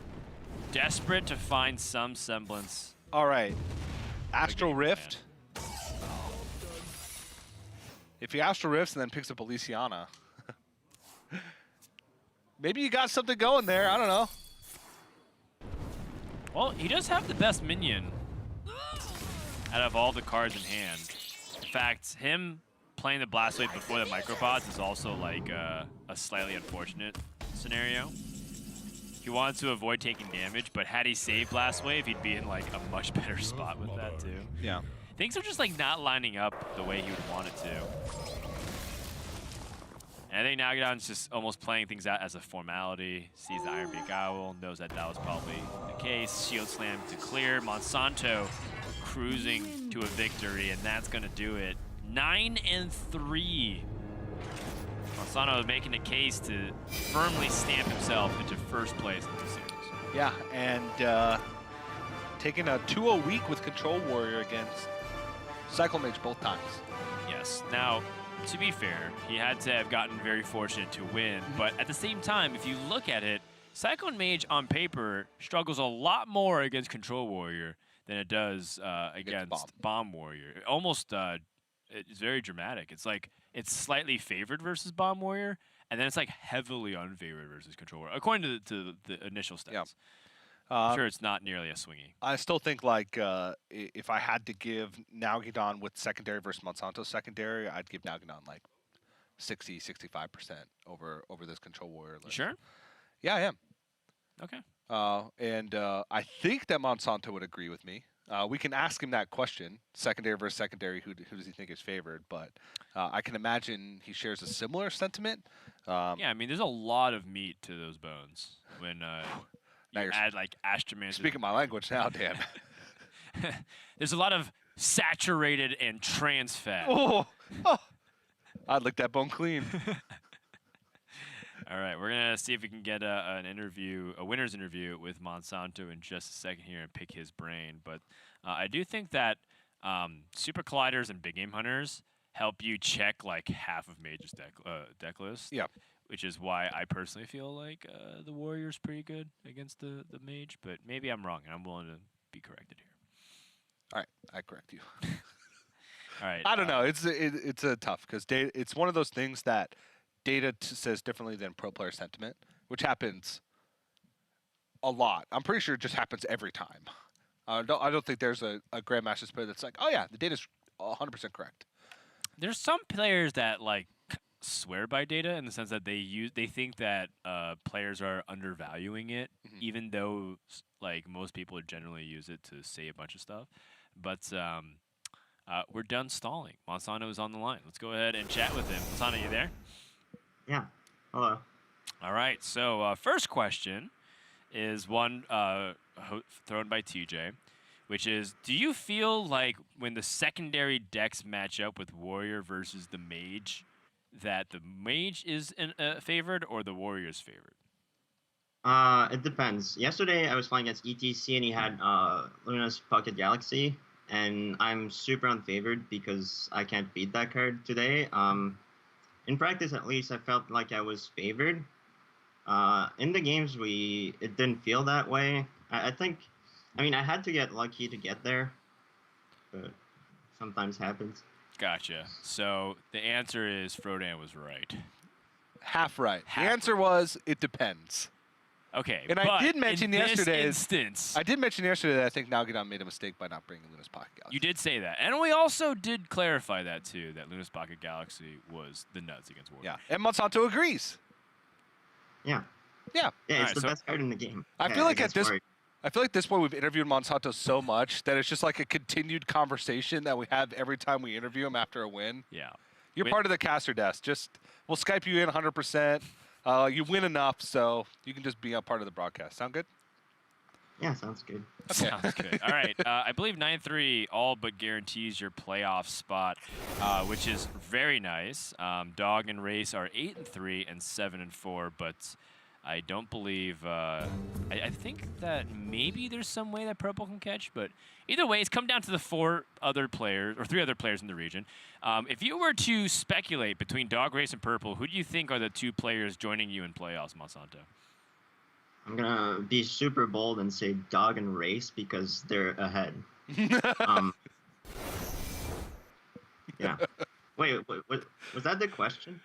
Desperate to find some semblance. All right. Astral Rift. If he Astral Rifts and then picks up Elysiana, maybe you got something going there. I don't know. Well, he does have the best minion out of all the cards in hand. In fact, him playing the Blast Wave before the Micropods is also like a slightly unfortunate scenario. He wanted to avoid taking damage, but had he saved Blast Wave, he'd be in like a much better spot with that too. Yeah. Things are just like not lining up the way he would want it to. And I think Nalguidan's just almost playing things out as a formality. Sees the Iron Beak Owl, knows that that was probably the case. Shield Slam to clear. Monsanto cruising to a victory, and that's gonna do it. 9-3. Monsanto is making a case to firmly stamp himself into first place in the series. Yeah, and taking a 2-0 week with Control Warrior against Cycle Mage both times. Yes. Now, to be fair, he had to have gotten very fortunate to win, but at the same time, if you look at it, Cyclone Mage on paper struggles a lot more against Control Warrior than it does against Bomb Warrior. Almost, it's very dramatic. It's like it's slightly favored versus Bomb Warrior, and then it's like heavily unfavored versus Control Warrior, according to the initial stats. Yeah. I'm sure it's not nearly as swingy. I still think like if I had to give Nalguidan with secondary versus Monsanto secondary, I'd give Nalguidan like 60-65% over this Control Warrior list. You sure? Yeah, I am. Okay. And I think that Monsanto would agree with me. We can ask him that question, secondary versus secondary, who does he think is favored? But I can imagine he shares a similar sentiment. Yeah, I mean, there's a lot of meat to those bones when you add like Astromancer. Speaking my language now, Dan. There's a lot of saturated and trans fat. Oh, I'd lick that bone clean. All right, we're gonna see if we can get an interview, a winner's interview with Monsanto in just a second here and pick his brain. But I do think that Super Colliders and Big Game Hunters help you check like half of Mage's deck list. Yeah. Which is why I personally feel like the Warrior's pretty good against the Mage, but maybe I'm wrong, and I'm willing to be corrected here. All right, I correct you. All right. I don't know. It's a tough because it's one of those things that data says differently than pro player sentiment, which happens a lot. I'm pretty sure it just happens every time. I don't think there's a Grandmaster player that's like, oh yeah, the data's 100% correct. There's some players that like swear by data in the sense that they think that players are undervaluing it, even though like most people generally use it to say a bunch of stuff. But we're done stalling. Monsanto is on the line. Let's go ahead and chat with him. Monsanto, you there? Yeah. Hello. All right. So first question is one thrown by TJ, which is, do you feel like when the secondary decks match up with Warrior versus the Mage, that the Mage is favored or the Warrior's favored? It depends. Yesterday I was playing against ETC and he had Luna's Pocket Galaxy, and I'm super unfavored because I can't beat that card today. In practice, at least, I felt like I was favored. In the games, it didn't feel that way. I think, I mean, I had to get lucky to get there, but sometimes happens. Gotcha. So the answer is Frodan was right. Half right. Half the answer was it depends. Okay. And I did mention yesterday. Instance, I did mention yesterday that I think Nalguidan made a mistake by not bringing Luna's Pocket Galaxy. you did say that, and we also did clarify that too. That Luna's Pocket Galaxy was the nuts against Warrior. Yeah, and Monsanto agrees. Yeah. Yeah. Yeah, it's Alright, the so best card in the game. I feel like at this Warrior. I feel like this point we've interviewed Monsanto so much that it's just like a continued conversation that we have every time we interview him after a win. Yeah. You're part of the caster desk. Just we'll Skype you in 100%. You win enough, so you can just be a part of the broadcast. Sound good? Yeah, sounds good. Okay. Sounds good. All right. I believe 9-3 all but guarantees your playoff spot, which is very nice. Dog and Race are 8-3 and 7-4, but I don't believe. I think that maybe there's some way that Purple can catch, but either way, it's come down to the 3 other players in the region. If you were to speculate between Dog Race and Purple, who do you think are the 2 players joining you in playoffs, Monsanto? I'm gonna be super bold and say Dog and Race because they're ahead. Yeah. Wait, was that the question?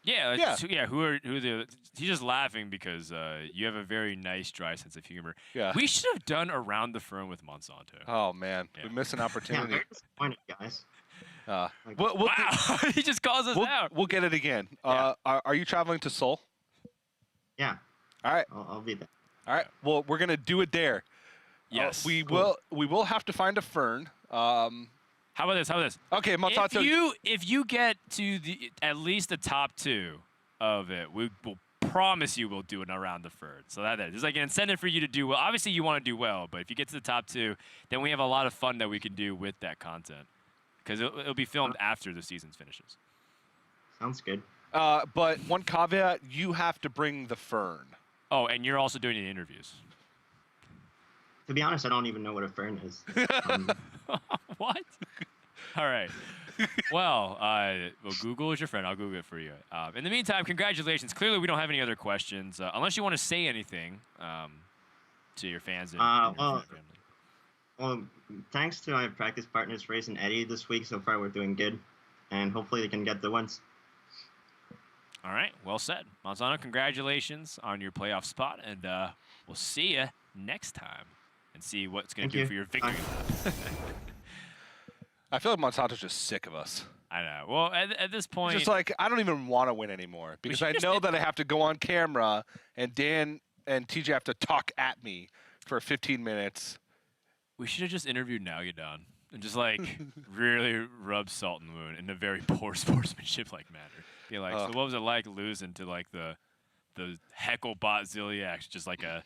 Yeah, Yeah. Who are the? He's just laughing because you have a very nice, dry sense of humor. Yeah. We should have done Around the Firm with Monsanto. Oh man, we missed an Yeah, I'm opportunity. very disappointed, guys. We'll He just calls us out. We'll get it again. Yeah. Are you traveling to Seoul? Yeah, All right. I'll be there. All right. Well, we're gonna do it there. Yes. We will have to find a fern. How about this? Okay, Monsanto. If you get to at least the top 2 of it, we will promise you we'll do it around the Firm. So there's like an incentive for you to do well. Obviously, you want to do well, but if you get to the top 2, then we have a lot of fun that we can do with that content because it'll be filmed after the season finishes. Sounds good. But one caveat: you have to bring the fern. Oh, and you're also doing the interviews. To be honest, I don't even know what a fern is. What? All right. Well, Google is your friend. I'll Google it for you. In the meantime, congratulations. Clearly, we don't have any other questions, unless you want to say anything to your fans and your family. Well, thanks to my practice partners, Race and Eddie, this week. So far, we're doing good, and hopefully, they can get the wins. All right. Well said. Monsanto, congratulations on your playoff spot, and we'll see you next time and see what's going to do for your victory lap. I feel like Monsanto's just sick of us. I know. Well, at this point, It's just like I don't even want to win anymore because I know that I have to go on camera and Dan and TJ have to talk at me for 15 minutes. we should have just interviewed Nalguidan and just like really rub salt in the wound in a very poor sportsmanship like manner. Be like, so what was it like losing to like the Heckle bot Ziliax, just like a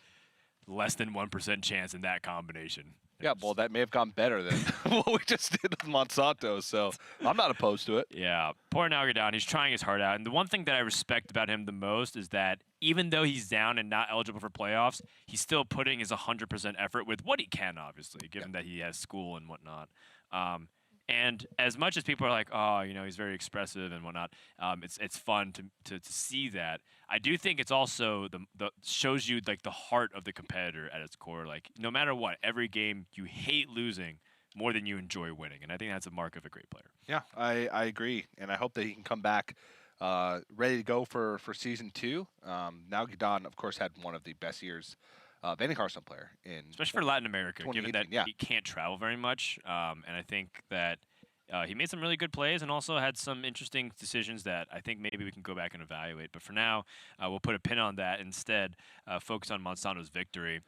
less than 1% chance in that combination? Yeah, well, that may have gone better than what we just did with Monsanto, so I'm not opposed to it. Yeah, poor Nalguidan. He's trying his heart out. And the one thing that I respect about him the most is that even though he's down and not eligible for playoffs, he's still putting his 100% effort with what he can, obviously, given that he has school and whatnot. And as much as people are like, oh, you know, he's very expressive and whatnot, it's fun to see that. I do think it's also the shows you like the heart of the competitor at its core. Like no matter what, every game you hate losing more than you enjoy winning, and I think that's a mark of a great player. Yeah, I agree, and I hope that he can come back ready to go for season 2. Nalguidan, of course, had one of the best years of any Hearthstone player especially for Latin America, given that yeah. he can't travel very much. And I think that he made some really good plays and also had some interesting decisions that I think maybe we can go back and evaluate. But for now, we'll put a pin on that instead, focus on Monsanto's victory.